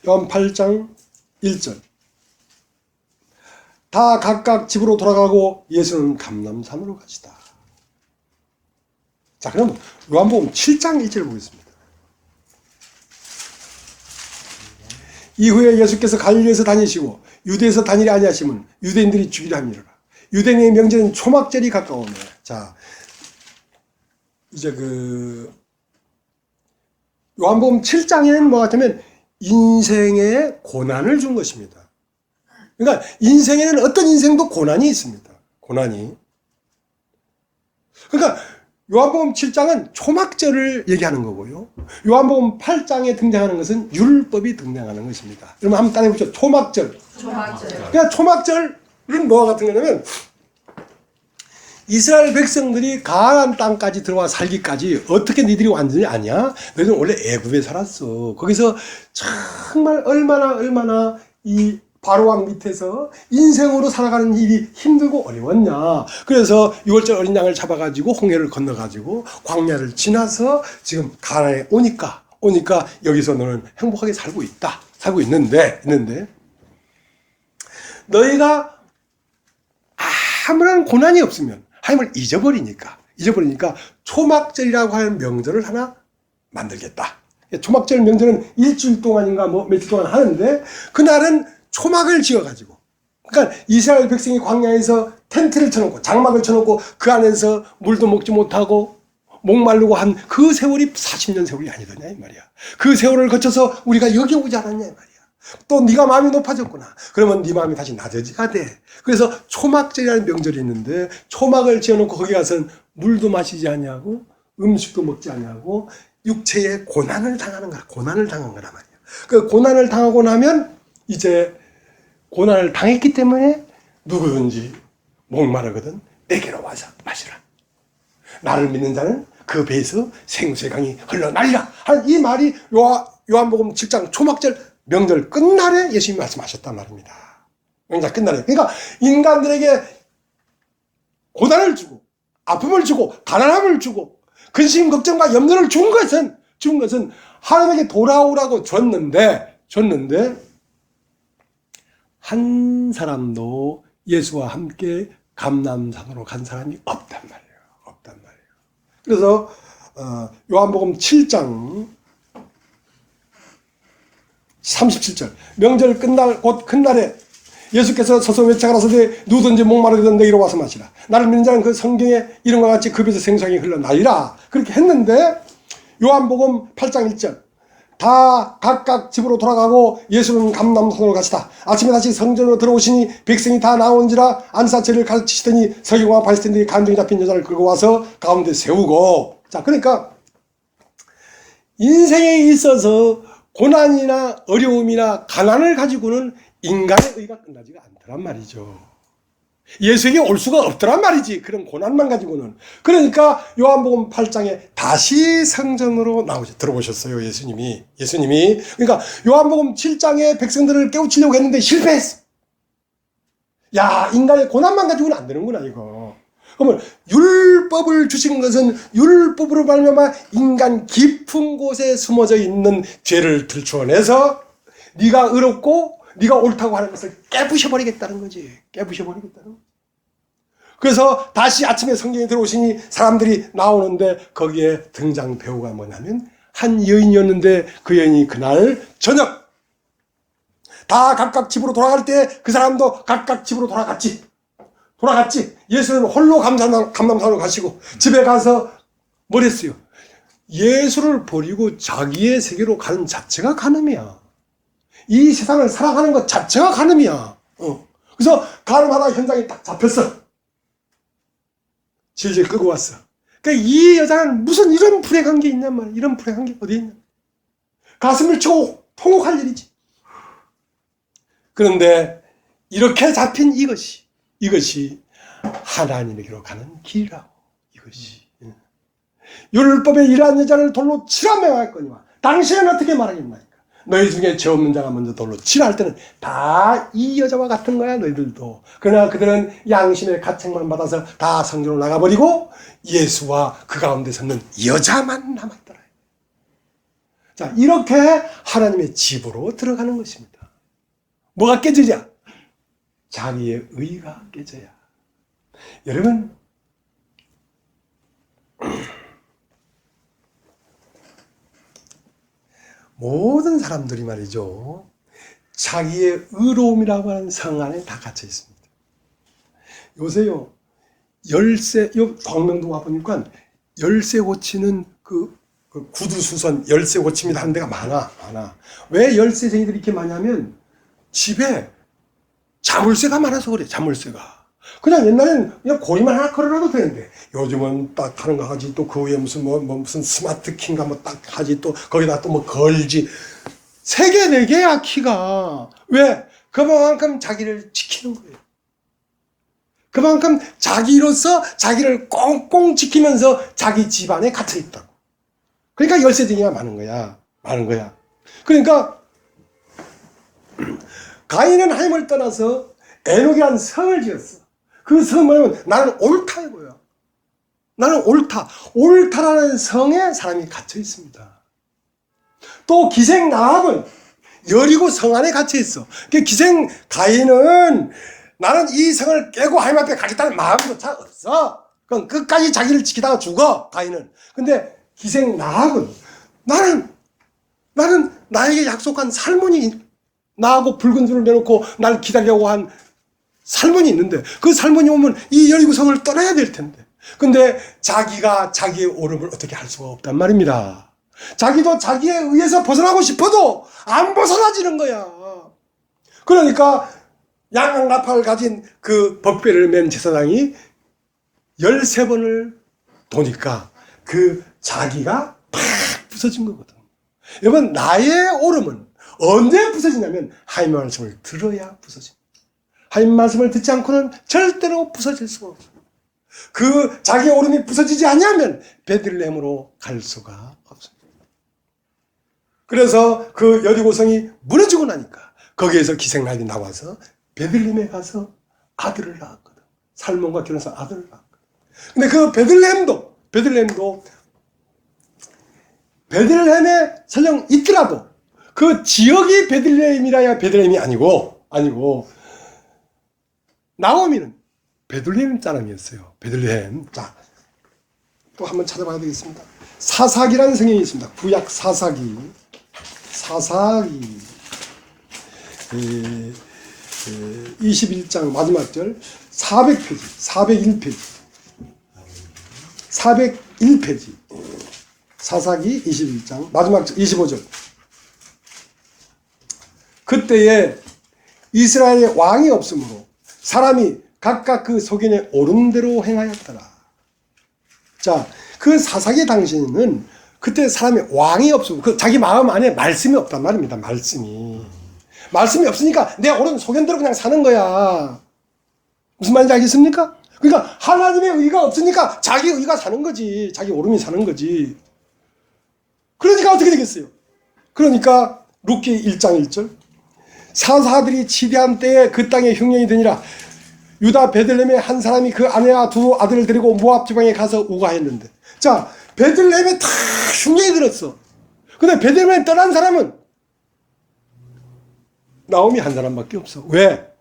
요한 8장 1절. 다 각각 집으로 돌아가고 예수는 감람산으로 가시다. 자, 그럼 요한복음 7장 1절 보겠습니다. 이후에 예수께서 갈릴리에서 다니시고 유대에서 다니려 아니하심은 유대인들이 죽이려 함이라. 유대인의 명절은 초막절이 가까우며. 자, 이제 요한복음 7장에는 뭐 같으면 인생에 고난을 준 것입니다. 그러니까 인생에는 어떤 인생도 고난이 있습니다. 고난이. 그러니까 요한복음 7장은 초막절을 얘기하는 거고요. 요한복음 8장에 등장하는 것은 율법이 등장하는 것입니다. 여러분 한번 따라해보죠. 초막절. 그러니까 초막절은 뭐와 같은 거냐면 이스라엘 백성들이 가나안 땅까지 들어와 살기까지 어떻게 니들이 완전히 아냐? 너희들은 원래 애굽에 살았어. 거기서 정말 얼마나 이 바로왕 밑에서 인생으로 살아가는 일이 힘들고 어려웠냐. 그래서 6월절 어린 양을 잡아가지고 홍해를 건너가지고 광야를 지나서 지금 가나안에 오니까 여기서 너는 행복하게 살고 있는데 너희가 아무런 고난이 없으면 하나님을 잊어버리니까 초막절이라고 하는 명절을 하나 만들겠다. 초막절 명절은 일주일 동안인가 뭐 며칠 동안 하는데 그날은 초막을 지어가지고, 그러니까 이스라엘 백성이 광야에서 텐트를 쳐놓고 장막을 쳐놓고 그 안에서 물도 먹지 못하고 목마르고 한 그 세월이 40년 세월이 아니더냐 이 말이야. 그 세월을 거쳐서 우리가 여기 오지 않았냐 이 말이야. 또 네가 마음이 높아졌구나. 그러면 네 마음이 다시 낮아져야 돼. 그래서 초막절이라는 명절이 있는데 초막을 지어놓고 거기 가서는 물도 마시지 않냐고 음식도 먹지 않냐고 육체의 고난을 당하는 거라. 고난을 당한 거란 말이야. 그 고난을 당하고 나면 이제 고난을 당했기 때문에 누구든지 목마르거든 내게로 와서 마시라. 나를 믿는 자는 그 배에서 생수의 강이 흘러나리라. 이 말이 요한복음 7장 초막절 명절 끝날에 예수님이 말씀하셨단 말입니다. 명절 끝날에. 그러니까 인간들에게 고난을 주고 아픔을 주고 가난함을 주고 근심 걱정과 염려를 준 것은 하나님에게 돌아오라고 줬는데 한 사람도 예수와 함께 감람산으로 간 사람이 없단 말이에요. 그래서 요한복음 7장 37절 명절 끝날 곧 큰날에 예수께서 서서 외쳐가라사대 누구든지 목마르거든 내게로 와서 마시라. 나를 믿는 자는 그 성경에 이름과 같이 급에서 생수강이 흘러나리라. 그렇게 했는데 요한복음 8장 1절 다 각각 집으로 돌아가고 예수는 감람산으로 가시다. 아침에 다시 성전으로 들어오시니 백성이 다 나온지라 안사절을 가르치시더니 서기관과 바리새인들이 간증이 잡힌 여자를 끌고 와서 가운데 세우고. 자, 그러니까 인생에 있어서 고난이나 어려움이나 가난을 가지고는 인간의 의가 끝나지가 않더란 말이죠. 예수에게 올 수가 없더란 말이지. 그런 고난만 가지고는. 그러니까 요한복음 8장에 다시 성전으로 들어오셨어요. 예수님이. 그러니까 요한복음 7장에 백성들을 깨우치려고 했는데 실패했어. 야, 인간의 고난만 가지고는 안 되는구나 이거. 그러면 율법을 주신 것은 율법으로 말미암아 인간 깊은 곳에 숨어져 있는 죄를 들추어내서 네가 의롭고 네가 옳다고 하는 것을 깨부셔버리겠다는 거지. 그래서 다시 아침에 성경에 들어오시니 사람들이 나오는데 거기에 등장 배우가 뭐냐면 한 여인이었는데 그 여인이 그날 저녁 다 각각 집으로 돌아갈 때 그 사람도 각각 집으로 돌아갔지. 예수는 홀로 감람산으로 가시고 집에 가서 뭘 했어요? 예수를 버리고 자기의 세계로 가는 자체가 간음이야. 이 세상을 살아가는 것 자체가 간음이야. 그래서 간음하다 현장에 딱 잡혔어. 질질 끌고 왔어. 그러니까 이 여자는 무슨 이런 불행한 게 있냔 말이야. 이런 불행한 게 어디 있냐. 가슴을 치고 통곡할 일이지. 그런데 이렇게 잡힌 이것이 하나님에게로 가는 길이라고. 이것이. 율법에 일한 여자를 돌로 치라 명할거니와 당신은 어떻게 말하겠나이까. 너희 중에 죄 없는 자가 먼저 돌로 치라 할 때는 다 이 여자와 같은 거야 너희들도. 그러나 그들은 양심의 가책만 받아서 다 성전으로 나가버리고 예수와 그 가운데 섰는 여자만 남았더라. 자, 이렇게 하나님의 집으로 들어가는 것입니다. 뭐가 깨지냐? 자기의 의가 깨져야. 여러분, 모든 사람들이 말이죠, 자기의 의로움이라고 하는 성 안에 다 갇혀 있습니다. 요새요, 광명도 와보니까 열쇠 고치는 그 구두수선 열쇠 고침이 하는 데가 많아. 왜 열쇠쟁이들이 이렇게 많이 하면 집에 자물쇠가 많아서 그래. 자물쇠가. 그냥 옛날엔 그냥 고리만 하나 걸어놔도 되는데 요즘은 딱 하는 거 하지. 또 그 위에 무슨 무슨 스마트 키인가 뭐 딱 하지. 또 거기다 또 뭐 걸지. 3개, 4개야 키가. 왜? 그만큼 자기를 지키는 거예요. 그만큼 자기로서 자기를 꽁꽁 지키면서 자기 집안에 갇혀 있다고. 그러니까 열쇠쟁이가 많은 거야. 그러니까 가인은 하나님을 떠나서 에녹이라는 성을 지었어. 그 성은 뭐냐면 나는 옳다 이거야. 나는 옳다. 옳다라는 성에 사람이 갇혀 있습니다. 또 기생 나합은 여리고 성 안에 갇혀 있어. 그 기생 가인은 나는 이 성을 깨고 하나님 앞에 가겠다는 마음조차 없어. 그럼 끝까지 자기를 지키다가 죽어, 가인은. 근데 기생 나합은 나는 나에게 약속한 살문이 나하고 붉은 줄을 내놓고 날 기다리려고 한 살문이 있는데 그 살문이 오면 이 여리고성을 떠나야 될 텐데. 근데 자기가 자기의 옳음을 어떻게 할 수가 없단 말입니다. 자기도 자기에 의해서 벗어나고 싶어도 안 벗어나지는 거야. 그러니까 양나팔을 가진 그 법궤를 맨 제사장이 13번을 도니까 그 자기가 팍 부서진 거거든. 여러분, 나의 옳음은 언제 부서지냐면 하나님 말씀을 들어야 부서집니다. 하나님 말씀을 듣지 않고는 절대로 부서질 수가 없어요. 그 자기의 옳음이 부서지지 않으면 베들레헴으로 갈 수가 없습니다. 그래서 그 여리고성이 무너지고 나니까 거기에서 기생날이 나와서 베들레헴에 가서 아들을 낳았거든. 살몬과 결혼해서 아들을 낳았거든. 근데 그 베들레헴도 베들레헴에 설령 있더라도 그 지역이 베들레헴이라야 베들레헴이 아니고 나오미는 베들레헴 사람이었어요. 베들레헴. 자, 또 한번 찾아봐야 되겠습니다. 사사기라는 성경이 있습니다. 구약 사사기 21장 마지막 절 401페이지 사사기 21장 마지막 절 25절. 그때에 이스라엘의 왕이 없으므로 사람이 각각 그 소견에 오른 대로 행하였더라. 자, 그 사사기 당시에는 그때 사람이 왕이 없고 그 자기 마음 안에 말씀이 없단 말입니다. 말씀이 없으니까 내 옳은 소견대로 그냥 사는 거야. 무슨 말인지 알겠습니까? 그러니까 하나님의 의가 없으니까 자기 의가 사는 거지. 자기 옳음이 사는 거지. 그러니까 어떻게 되겠어요? 그러니까 룻기 1장 1절 사사들이 치대한 때에 그 땅에 흉년이 되니라. 유다 베들레헴의 한 사람이 그 아내와 두 아들을 데리고 모압 지방에 가서 우가했는데, 자, 베들레헴에 다 흉년이 들었어. 근데 베들레헴에 떠난 사람은 나오미 한 사람밖에 없어. 왜?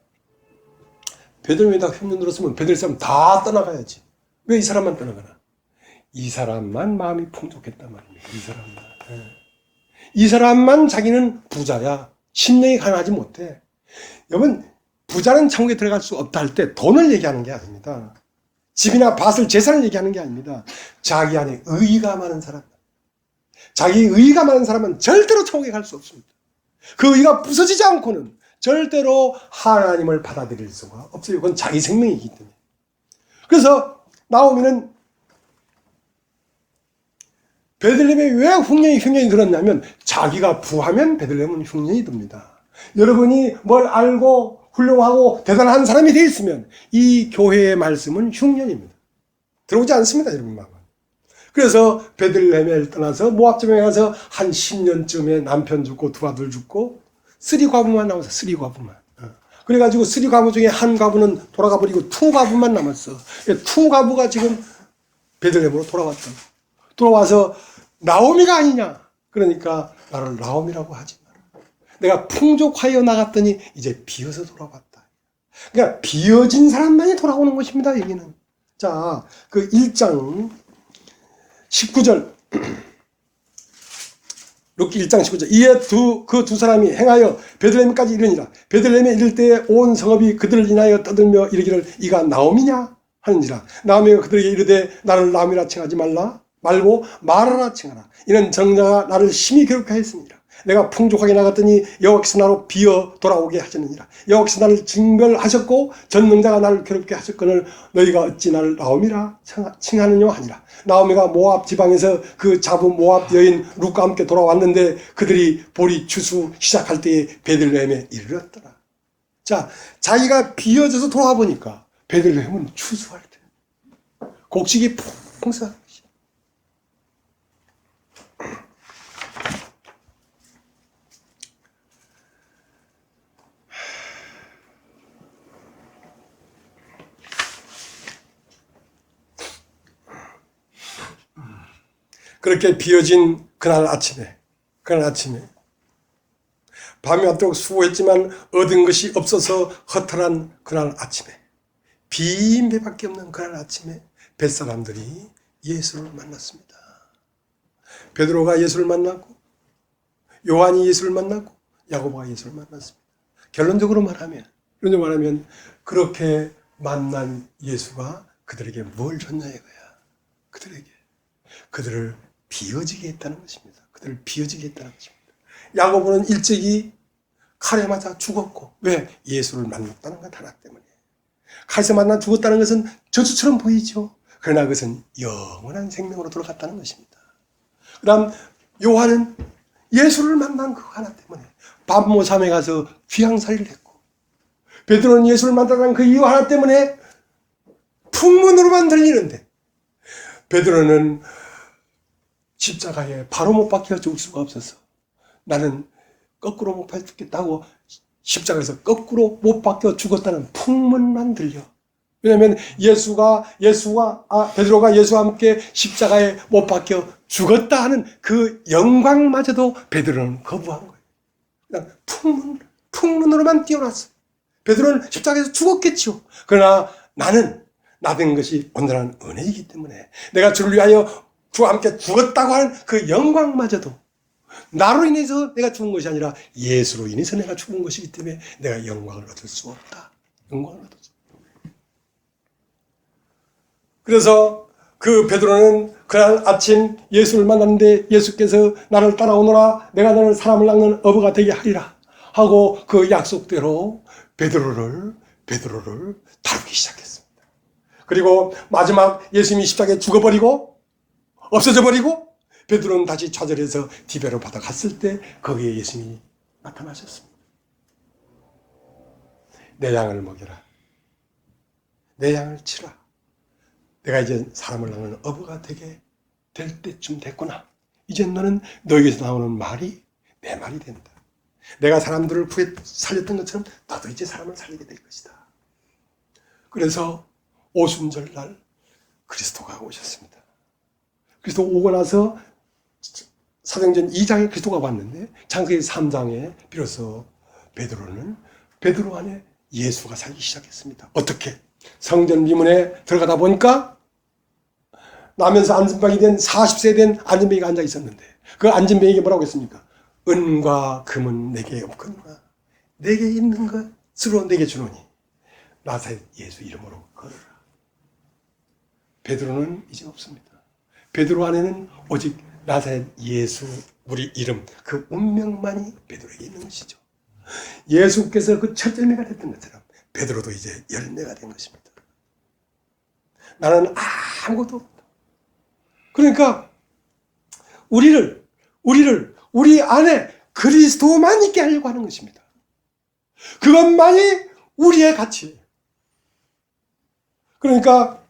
베들레헴에다 흉년 들었으면 베들레헴 사람 다 떠나가야지. 왜 이 사람만 떠나가나? 이 사람만 마음이 풍족했단 말입니다. 이 사람만 자기는 부자야. 심령이 강하지 못해. 여러분, 부자는 천국에 들어갈 수 없다 할 때 돈을 얘기하는 게 아닙니다. 집이나 밭을, 재산을 얘기하는 게 아닙니다. 자기 안에 의의가 많은 사람, 자기 의의가 많은 사람은 절대로 천국에 갈 수 없습니다. 그 의의가 부서지지 않고는 절대로 하나님을 받아들일 수가 없어요. 그건 자기 생명이기 때문에. 그래서 나오미는 베들레헴에 왜 흉년이 들었냐면 자기가 부하면 베들레헴은 흉년이 듭니다. 여러분이 뭘 알고 훌륭하고 대단한 사람이 되어 있으면 이 교회의 말씀은 흉년입니다. 들어오지 않습니다, 여러분 마음은. 그래서 베들레헴을 떠나서 모압지방에 가서 한 10년쯤에 남편 죽고 두 아들 죽고 쓰리 과부만 남았어. 쓰리 과부만. 그래가지고 쓰리 과부 중에 한 과부는 돌아가 버리고 투 과부만 남았어. 투 과부가 지금 베들레헴으로 돌아와서 나오미가 아니냐. 그러니까 나를 나오미라고 하지 마라. 내가 풍족하여 나갔더니 이제 비어서 돌아왔다. 그러니까 비어진 사람만이 돌아오는 것입니다, 여기는. 자, 그 1장 19절. 룻기 1장 19절. 이에 그 두 사람이 행하여 베들레헴까지 이르니라. 베들레헴에 이를 때에 온 성읍이 그들을 인하여 떠들며 이르기를 이가 나오미냐 하는지라. 나오미가 그들에게 이르되 나를 나오미라 칭하지 말고 마라라 칭하라. 이는 정자가 나를 심히 괴롭게 하였습니다. 내가 풍족하게 나갔더니 여호와께서 나로 비어 돌아오게 하셨느니라. 여호와께서 나를 징벌하셨고 전능자가 나를 괴롭게 하셨거늘 너희가 어찌 나를 나오미라 칭하느냐 하니라. 나오미가 모압 지방에서 그 잡은 모압 여인 룻과 함께 돌아왔는데 그들이 보리 추수 시작할 때에 베들레헴에 이르렀더라. 자, 자기가 비어져서 돌아와 보니까 베들레헴은 추수할 때 곡식이 풍성한 것이. 그렇게 비어진 그날 아침에 밤이 왔도록 수고했지만 얻은 것이 없어서 허탈한 그날 아침에 빈 배밖에 없는 그날 아침에 뱃사람들이 예수를 만났습니다. 베드로가 예수를 만났고 요한이 예수를 만났고 야고보가 예수를 만났습니다. 결론적으로 말하면 그렇게 만난 예수가 그들에게 뭘 줬냐 이거야. 그들을 비어지게 했다는 것입니다. 야고보는 일찍이 칼에 맞아 죽었고, 왜? 예수를 만났다는 것 하나 때문에. 칼에 맞아 죽었다는 것은 저주처럼 보이죠. 그러나 그것은 영원한 생명으로 돌아갔다는 것입니다. 그 다음 요한은 예수를 만난 그 하나 때문에 밤모삼에 가서 귀향살이를 했고, 베드로는 예수를 만나는 그 이유 하나 때문에 풍문으로만 들리는데 베드로는 십자가에 바로 못 박혀 죽을 수가 없어서 나는 거꾸로 못 박혀 죽겠다고 십자가에서 거꾸로 못 박혀 죽었다는 풍문만 들려. 왜냐하면 베드로가 예수와 함께 십자가에 못 박혀 죽었다 하는 그 영광마저도 베드로는 거부한 거예요. 그냥 풍문으로만 뛰어났어. 베드로는 십자가에서 죽었겠죠. 그러나 나는 나된 것이 온전한 은혜이기 때문에 내가 주를 위하여 주와 함께 죽었다고 하는 그 영광마저도 나로 인해서 내가 죽은 것이 아니라 예수로 인해서 내가 죽은 것이기 때문에 내가 영광을 얻을 수 없다. 영광을 얻을 수 없다. 그래서 그 베드로는 그날 아침 예수를 만났는데 예수께서 나를 따라오너라 내가 너를 사람을 낚는 어부가 되게 하리라 하고 그 약속대로 베드로를 다루기 시작했습니다. 그리고 마지막 예수님이 십자가에 죽어버리고 없어져 버리고 베드로는 다시 좌절해서 디베로 바다 갔을 때 거기에 예수님이 나타나셨습니다. 내 양을 먹여라. 내 양을 치라. 내가 이제 사람을 낚는 어부가 되게 될 때쯤 됐구나. 이제 너는 너에게서 나오는 말이 내 말이 된다. 내가 사람들을 살렸던 것처럼 나도 이제 사람을 살리게 될 것이다. 그래서 오순절날 그리스도가 오셨습니다. 그리스도 오고 나서 사도행전 2장에 그리스도가 왔는데 창세기 3장에 비로소 베드로 안에 예수가 살기 시작했습니다. 어떻게? 성전 미문에 들어가다 보니까 나면서 안진뱅이 된 40세 된 안진뱅이가 앉아 있었는데 그 안진뱅이가 뭐라고 했습니까? 은과 금은 내게 없거니와 내게 있는 것으로 내게 주노니 나사렛 예수 이름으로 걸어라. 베드로는 이제 없습니다. 베드로 안에는 오직 나사렛 예수 우리 이름 그 운명만이 베드로에게 있는 것이죠. 예수께서 그 첫 열매가 됐던 것처럼 베드로도 이제 열매가 된 것입니다. 나는 아무것도 없다. 그러니까 우리 안에 그리스도만 있게 하려고 하는 것입니다. 그것만이 우리의 가치예요. 그러니까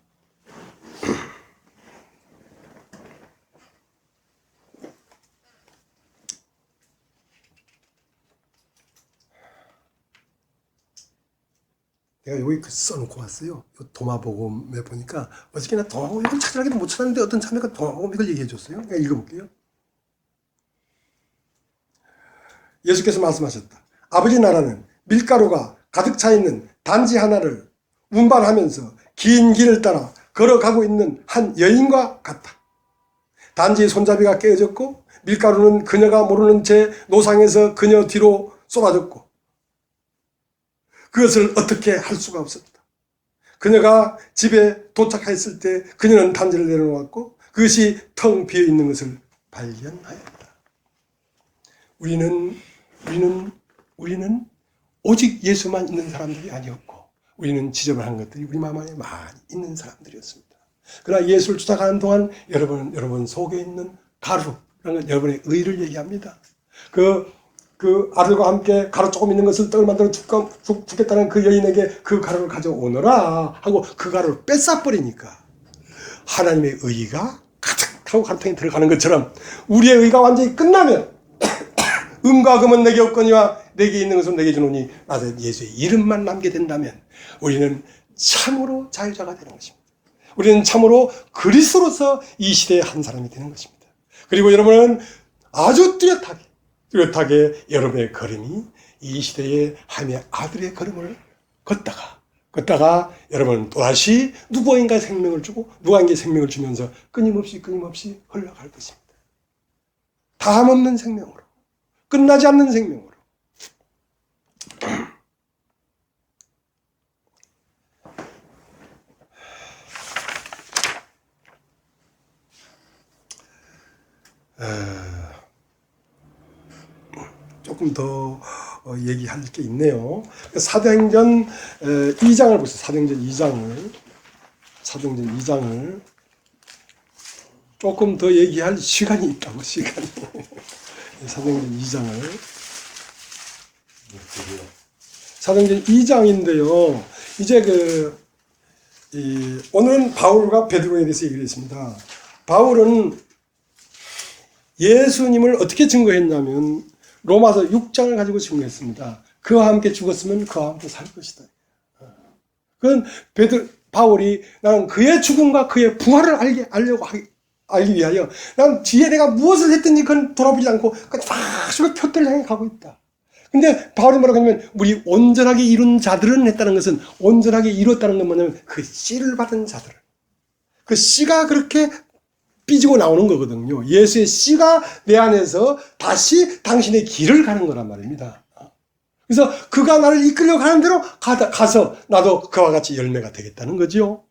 내가 여기 써놓고 왔어요. 도마복음에 보니까 어저께나 도마복음 이걸 찾으라기도 못 찾았는데 어떤 자매가 도마복음 이걸 얘기해 줬어요. 내가 읽어볼게요. 예수께서 말씀하셨다. 아버지 나라는 밀가루가 가득 차 있는 단지 하나를 운반하면서 긴 길을 따라 걸어가고 있는 한 여인과 같다. 단지 손잡이가 깨어졌고 밀가루는 그녀가 모르는 채 노상에서 그녀 뒤로 쏟아졌고 그것을 어떻게 할 수가 없었다. 그녀가 집에 도착했을 때 그녀는 단지를 내려놓았고 그것이 텅 비어있는 것을 발견하였다. 우리는 오직 예수만 있는 사람들이 아니었고 우리는 지저분한 것들이 우리 마음 안에 많이 있는 사람들이었습니다. 그러나 예수를 쫓아가는 동안 여러분 속에 있는 가루, 그런 건 여러분의 의를 얘기합니다. 그 아들과 함께 가루 조금 있는 것을 떡을 만들어 죽겠다는 그 여인에게 그 가루를 가져오너라 하고 그 가루를 뺏어버리니까 하나님의 의가 가득하고 가루통에 들어가는 것처럼 우리의 의가 완전히 끝나면 은과 금은 내게 없거니와 내게 있는 것은 내게 주노니 나사렛 예수의 이름만 남게 된다면 우리는 참으로 자유자가 되는 것입니다. 우리는 참으로 그리스도로서 이 시대의 한 사람이 되는 것입니다. 그리고 여러분은 아주 뚜렷하게 여러분의 걸음이 이 시대의 하나님의 아들의 걸음을 걷다가 여러분은 또다시 누구인가 생명을 주고 누구인가 생명을 주면서 끊임없이 흘러갈 것입니다. 다함없는 생명으로 끝나지 않는 생명으로 조금 더 얘기할 게 있네요. 사도행전 2장을 보세요. 사도행전 2장을 조금 더 얘기할 시간이 있다고, 시간이. 사도행전 2장을. 사도행전 2장인데요. 이제 오늘은 바울과 베드로에 대해서 얘기를 했습니다. 바울은 예수님을 어떻게 증거했냐면 로마서 6장을 가지고 증거했습니다. 그와 함께 죽었으면 그와 함께 살 것이다. 그건 바울이 나는 그의 죽음과 그의 부활을 알기 위하여 난 뒤에 내가 무엇을 했든지 그건 돌아보지 않고 막 표대를 향해 가고 있다. 근데 바울이 뭐라고 하냐면 우리 온전하게 이룬 자들은 했다는 것은 온전하게 이뤘다는 건 뭐냐면 그 씨를 받은 자들. 그 씨가 그렇게 삐지고 나오는 거거든요. 예수의 씨가 내 안에서 다시 당신의 길을 가는 거란 말입니다. 그래서 그가 나를 이끌려 가는 대로 가서 나도 그와 같이 열매가 되겠다는 거죠.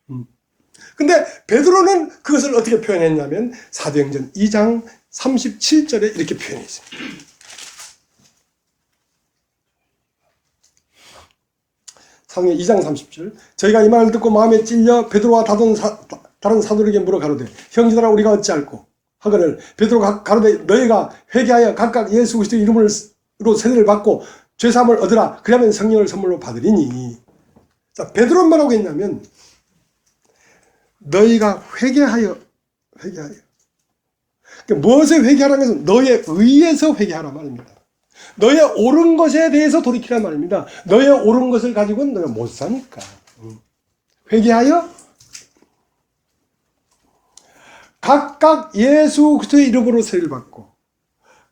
근데 베드로는 그것을 어떻게 표현했냐면 사도행전 2장 37절에 이렇게 표현했습니다. 사도행전 2장 30절 저희가 이 말을 듣고 마음에 찔려 베드로와 다른 사도에게 물어 가로되 형제들아 우리가 어찌할꼬 하거늘 베드로가 가로되 너희가 회개하여 각각 예수 그리스도의 이름으로 세례를 받고 죄사함을 얻으라 그러면 성령을 선물로 받으리니. 자, 베드로는 뭐라고 했냐면 너희가 회개하여 그러니까 무엇에 회개하라는 것은 너의 의에서 회개하라 말입니다. 너의 옳은 것에 대해서 돌이키란 말입니다. 너의 옳은 것을 가지고는 너가 못 사니까. 회개하여 각각 예수 그리스도의 이름으로 세례를 받고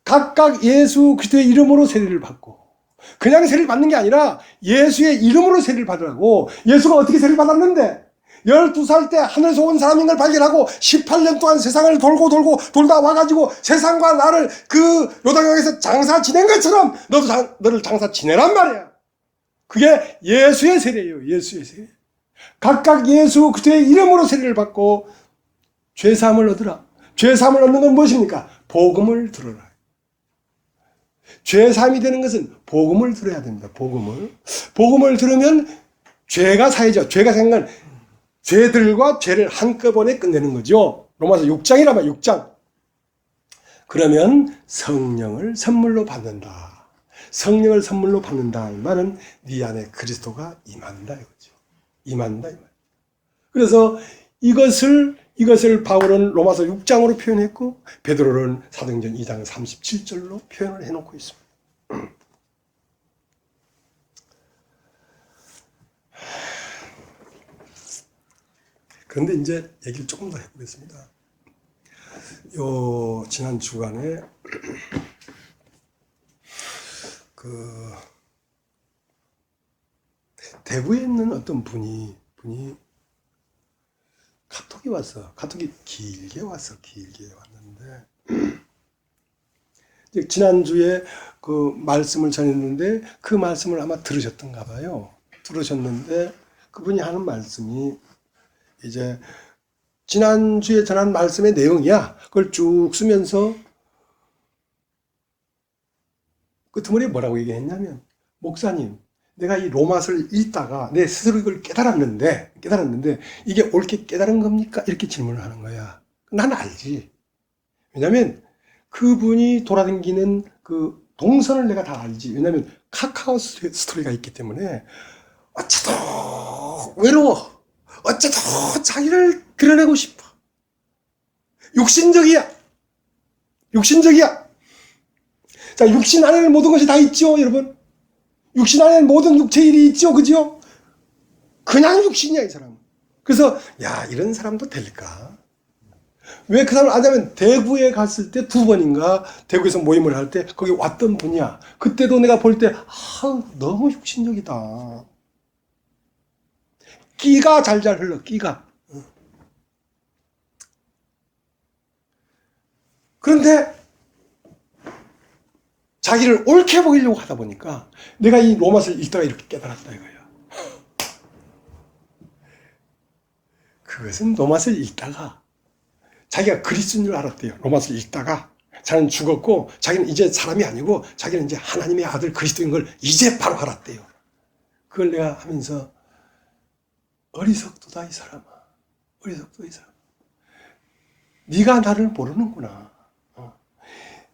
각각 예수 그리스도의 이름으로 세례를 받고 그냥 세례를 받는 게 아니라 예수의 이름으로 세례를 받으라고. 예수가 어떻게 세례를 받았는데 12살 때 하늘에서 온 사람인 걸 발견하고 18년 동안 세상을 돌다 와가지고 세상과 나를 그 요단강에서 장사 지낸 것처럼 너를 장사 지내란 말이야. 그게 예수의 세례예요. 예수의 세례. 각각 예수 그리스도의 이름으로 세례를 받고 죄사함을 얻으라. 죄사함을 얻는 건 무엇입니까? 복음을 들어라. 죄사함이 되는 것은 복음을 들어야 됩니다. 복음을 들으면 죄가 사해져. 죄가 생긴 건 죄들과 죄를 한꺼번에 끝내는 거죠. 로마서 6장이란 말이야. 6장. 그러면 성령을 선물로 받는다. 성령을 선물로 받는다는 말은 네 안에 그리스도가 임한다 이거죠. 임한다 이 말. 그래서 이것을 바울은 로마서 6장으로 표현했고 베드로는 사도행전 2장 37절로 표현을 해놓고 있습니다. 그런데 이제 얘기를 조금 더 해보겠습니다. 지난 주간에 대구에 있는 어떤 분이 카톡이 왔어. 카톡이 길게 왔는데 지난주에 그 말씀을 전했는데 그 말씀을 아마 들으셨던가 봐요. 들으셨는데 그분이 하는 말씀이 이제 지난주에 전한 말씀의 내용이야. 그걸 쭉 쓰면서 끝머리에 뭐라고 얘기했냐면 목사님 내가 이 로마서를 읽다가 내 스스로 이걸 깨달았는데 이게 옳게 깨달은 겁니까? 이렇게 질문을 하는 거야. 난 알지. 왜냐면 그분이 돌아다니는 그 동선을 내가 다 알지. 왜냐면 카카오 스토리가 있기 때문에 어째도 외로워. 어째도 자기를 드러내고 싶어. 육신적이야. 자, 육신 안에는 모든 것이 다 있죠, 여러분. 육신 안에는 모든 육체 일이 있죠, 그죠? 그냥 육신이야, 이 사람은. 그래서 이런 사람도 될까? 왜 그 사람을 아냐면 대구에 갔을 때 2번인가 대구에서 모임을 할 때 거기 왔던 분이야. 그때도 내가 볼 때 너무 육신적이다. 끼가 잘잘 흘러, 끼가. 그런데 자기를 옳게 보이려고 하다 보니까 내가 이 로마서를 읽다가 이렇게 깨달았다 이거야. 그것은 로마서를 읽다가 자기가 그리스도인 줄 알았대요. 로마서를 읽다가 자기는 죽었고 자기는 이제 사람이 아니고 자기는 이제 하나님의 아들 그리스도인 걸 이제 바로 알았대요. 그걸 내가 하면서 어리석도다 이 사람아. 어리석도다 이 사람아. 네가 나를 모르는구나.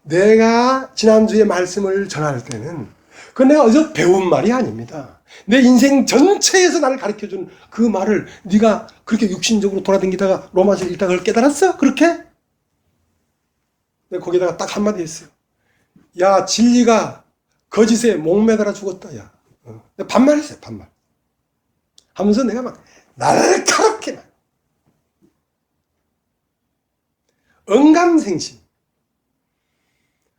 내가 지난주에 말씀을 전할 때는 그건 내가 어디서 배운 말이 아닙니다. 내 인생 전체에서 나를 가르쳐준 그 말을 네가 그렇게 육신적으로 돌아다니다가 로마서 읽다가 그걸 깨달았어? 그렇게? 내가 거기다가 딱 한마디 했어요. 야, 진리가 거짓에 목매달아 죽었다, 야. 반말했어요, 반말. 하면서 내가 막 날카롭게 막 언감생심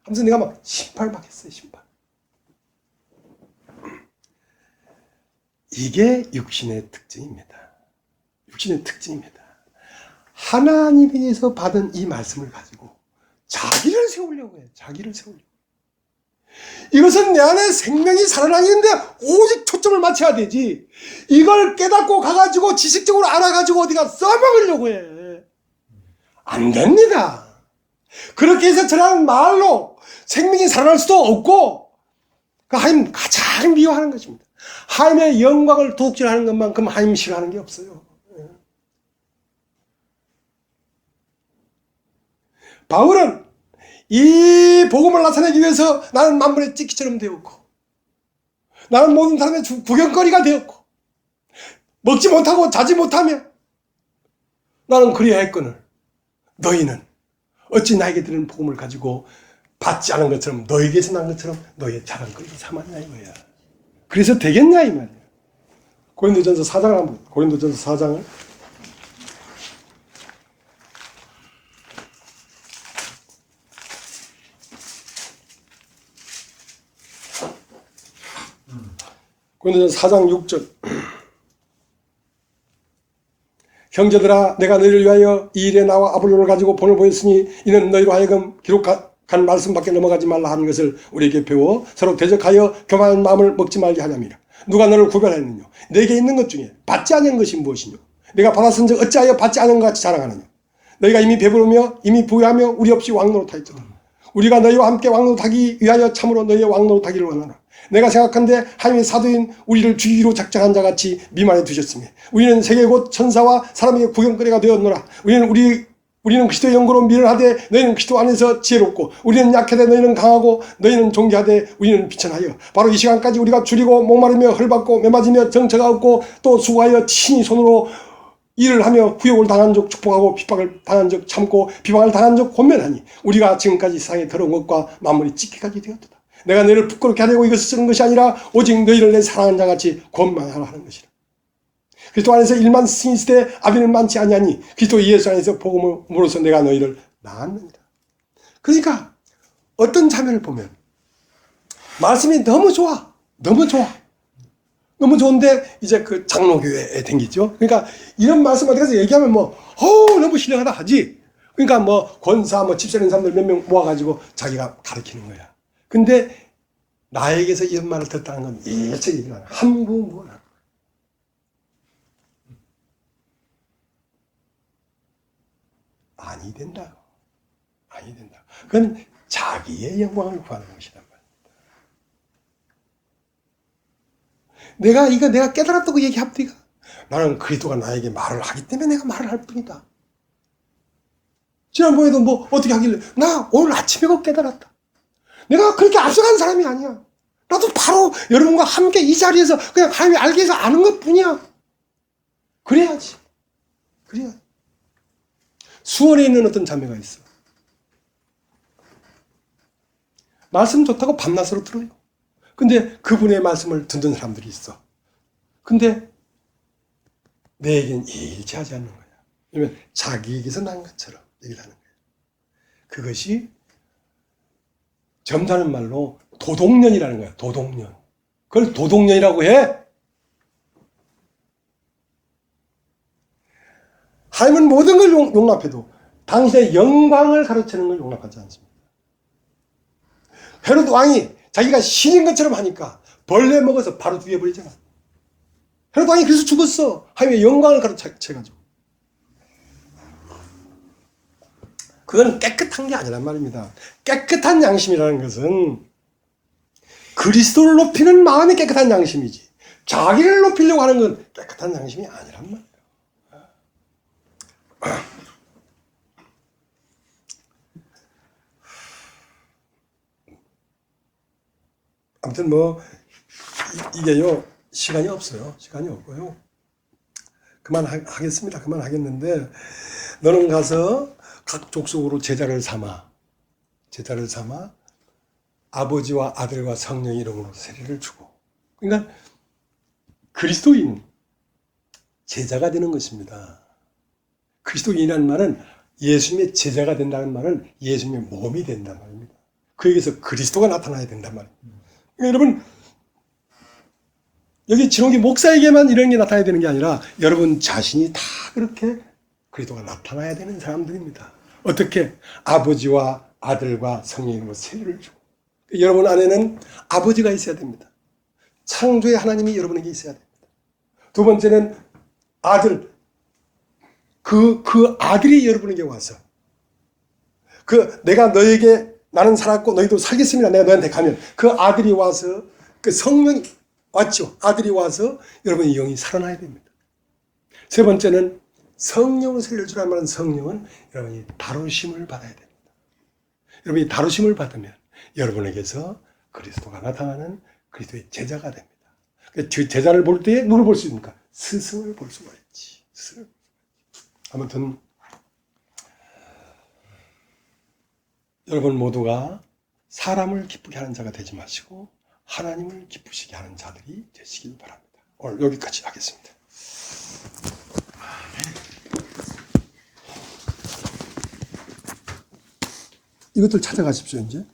하면서 내가 막 심팔 막 했어요, 심팔. 이게 육신의 특징입니다. 육신의 특징입니다. 하나님에게서 받은 이 말씀을 가지고 자기를 세우려고 해요. 자기를 세우려고. 이것은 내 안에 생명이 살아나는데 오직 초점을 맞춰야 되지. 이걸 깨닫고 가가지고 지식적으로 알아가지고 어디가 써먹으려고 해. 안 됩니다. 그렇게 해서 저라는 말로 생명이 살아날 수도 없고, 그 하나님 가장 미워하는 것입니다. 하나님의 영광을 도둑질하는 것만큼 하나님 싫어하는 게 없어요. 바울은 이 복음을 나타내기 위해서 나는 만물의 찌끼처럼 되었고, 나는 모든 사람의 구경거리가 되었고, 먹지 못하고 자지 못하며 나는 그리야 했거늘 너희는 어찌 나에게 들은 복음을 가지고 받지 않은 것처럼, 너에게서 난 것처럼 너희의 자랑거리로 삼았냐 이거야. 그래서 되겠냐 이 말이야. 고린도전서 4장을 한번, 고린도전서 4장을 고린도전서 4장 6절. 형제들아, 내가 너희를 위하여 이 일에 나와 아볼로를 가지고 본을 보였으니 이는 너희로 하여금 기록한 말씀밖에 넘어가지 말라 하는 것을 우리에게 배워 서로 대적하여 교만한 마음을 먹지 말게 하냐미라. 누가 너를 구별하였느냐? 내게 있는 것 중에 받지 않은 것이 무엇이뇨? 내가 받았은즉 어찌하여 받지 않은 것 같이 자랑하느냐? 너희가 이미 배부르며 이미 부유하며 우리 없이 왕노릇하였잖아. 우리가 너희와 함께 왕노릇하기 위하여 참으로 너희의 왕노릇하기를 원하나. 내가 생각한데 하나님의 사도인 우리를 죽이기로 작정한 자같이 미만해 두셨으며 우리는 세계 곧 천사와 사람에게 구경거리가 되었노라. 우리는 그리스도의 영광으로 미련하되 너희는 그리스도 안에서 지혜롭고, 우리는 약하되 너희는 강하고, 너희는 존귀하되 우리는 비천하여. 바로 이 시간까지 우리가 줄이고 목마르며 헐받고 매맞으며 정처가 없고 또 수고하여 친히 손으로 일을 하며 후욕을 당한 적 축복하고 핍박을 당한 적 참고 비방을 당한 적 권면하니 우리가 지금까지 세상에 더러운 것과 만물이 찢기까지 되었도다. 내가 너희를 부끄럽게 하려고 이것을 쓰는 것이 아니라 오직 너희를 내 사랑하는 자같이 권만하라 하는 것이라. 그리스도 안에서 일만 승이 있을 때 아비는 많지 아니하니 그리스도 예수 안에서 복음으로서 내가 너희를 낳았느니라. 그러니까 어떤 장면을 보면 말씀이 너무 좋아. 너무 좋아. 너무 좋은데 이제 그 장로교회에 댕기죠. 그러니까 이런 말씀 어디 가서 얘기하면 너무 신령하다 하지. 그러니까 권사 집사님 사람들 몇 명 모아가지고 자기가 가르치는 거야. 근데 나에게서 이런 말을 듣다는 건 일체 얘기가 한부무한. 아니 된다. 아니 된다. 그건 자기의 영광을 구하는 것이란 말이야. 내가 깨달았다고 얘기합니까? 나는 그리스도가 나에게 말을 하기 때문에 내가 말을 할 뿐이다. 지난번에도 어떻게 하길래 나 오늘 아침에 깨달았다. 내가 그렇게 앞서간 사람이 아니야. 나도 바로 여러분과 함께 이 자리에서 그냥 하나님이 알게 해서 아는 것 뿐이야. 그래야지. 그래야지. 수원에 있는 어떤 자매가 있어. 말씀 좋다고 밤낮으로 들어요. 근데 그분의 말씀을 듣는 사람들이 있어. 근데 내에겐 일치하지 않는 거야. 왜냐면 자기에게서 난 것처럼 얘기를 하는 거야. 그것이 점잖은 말로 도덕년이라는 거야. 도덕년. 그걸 도덕년이라고 해. 하나님은 모든 걸 용납해도 당신의 영광을 가르치는 걸 용납하지 않습니다. 헤롯 왕이 자기가 신인 것처럼 하니까 벌레 먹어서 바로 죽여버리잖아. 헤롯 왕이 그래서 죽었어. 하나님의 영광을 가르쳐가지고. 그건 깨끗한 게 아니란 말입니다. 깨끗한 양심이라는 것은 그리스도를 높이는 마음이 깨끗한 양심이지, 자기를 높이려고 하는 건 깨끗한 양심이 아니란 말이에요. 아무튼 이게요, 시간이 없어요. 시간이 없고요. 그만하겠습니다. 그만하겠는데, 너는 가서 각 족속으로 제자를 삼아 아버지와 아들과 성령 이름으로 세례를 주고, 그러니까 그리스도인 제자가 되는 것입니다. 그리스도인이라는 말은 예수님의 제자가 된다는 말은 예수님의 몸이 된다는 말입니다. 그에게서 그리스도가 나타나야 된단 말입니다. 그러니까 여러분, 여기 진홍기 목사에게만 이런 게 나타나야 되는 게 아니라 여러분 자신이 다 그렇게 그리스도가 나타나야 되는 사람들입니다. 어떻게? 아버지와 아들과 성령으로 세례를 주고. 여러분 안에는 아버지가 있어야 됩니다. 창조의 하나님이 여러분에게 있어야 됩니다. 두 번째는 아들. 그 아들이 여러분에게 와서 내가 너에게 나는 살았고 너희도 살겠습니다. 내가 너한테 가면 그 아들이 와서 그 성령이 왔죠. 아들이 와서 여러분의 영이 살아나야 됩니다. 세 번째는 성령을 살려주라는 말은 성령은 여러분이 다루심을 받아야 됩니다. 여러분이 다루심을 받으면 여러분에게서 그리스도가 나타나는 그리스도의 제자가 됩니다. 그 제자를 볼 때에 누굴 볼 수 있습니까? 스승을 볼 수가 있지. 스승을. 아무튼 여러분 모두가 사람을 기쁘게 하는 자가 되지 마시고 하나님을 기쁘시게 하는 자들이 되시길 바랍니다. 오늘 여기까지 하겠습니다. 이것들 찾아가십시오. 이제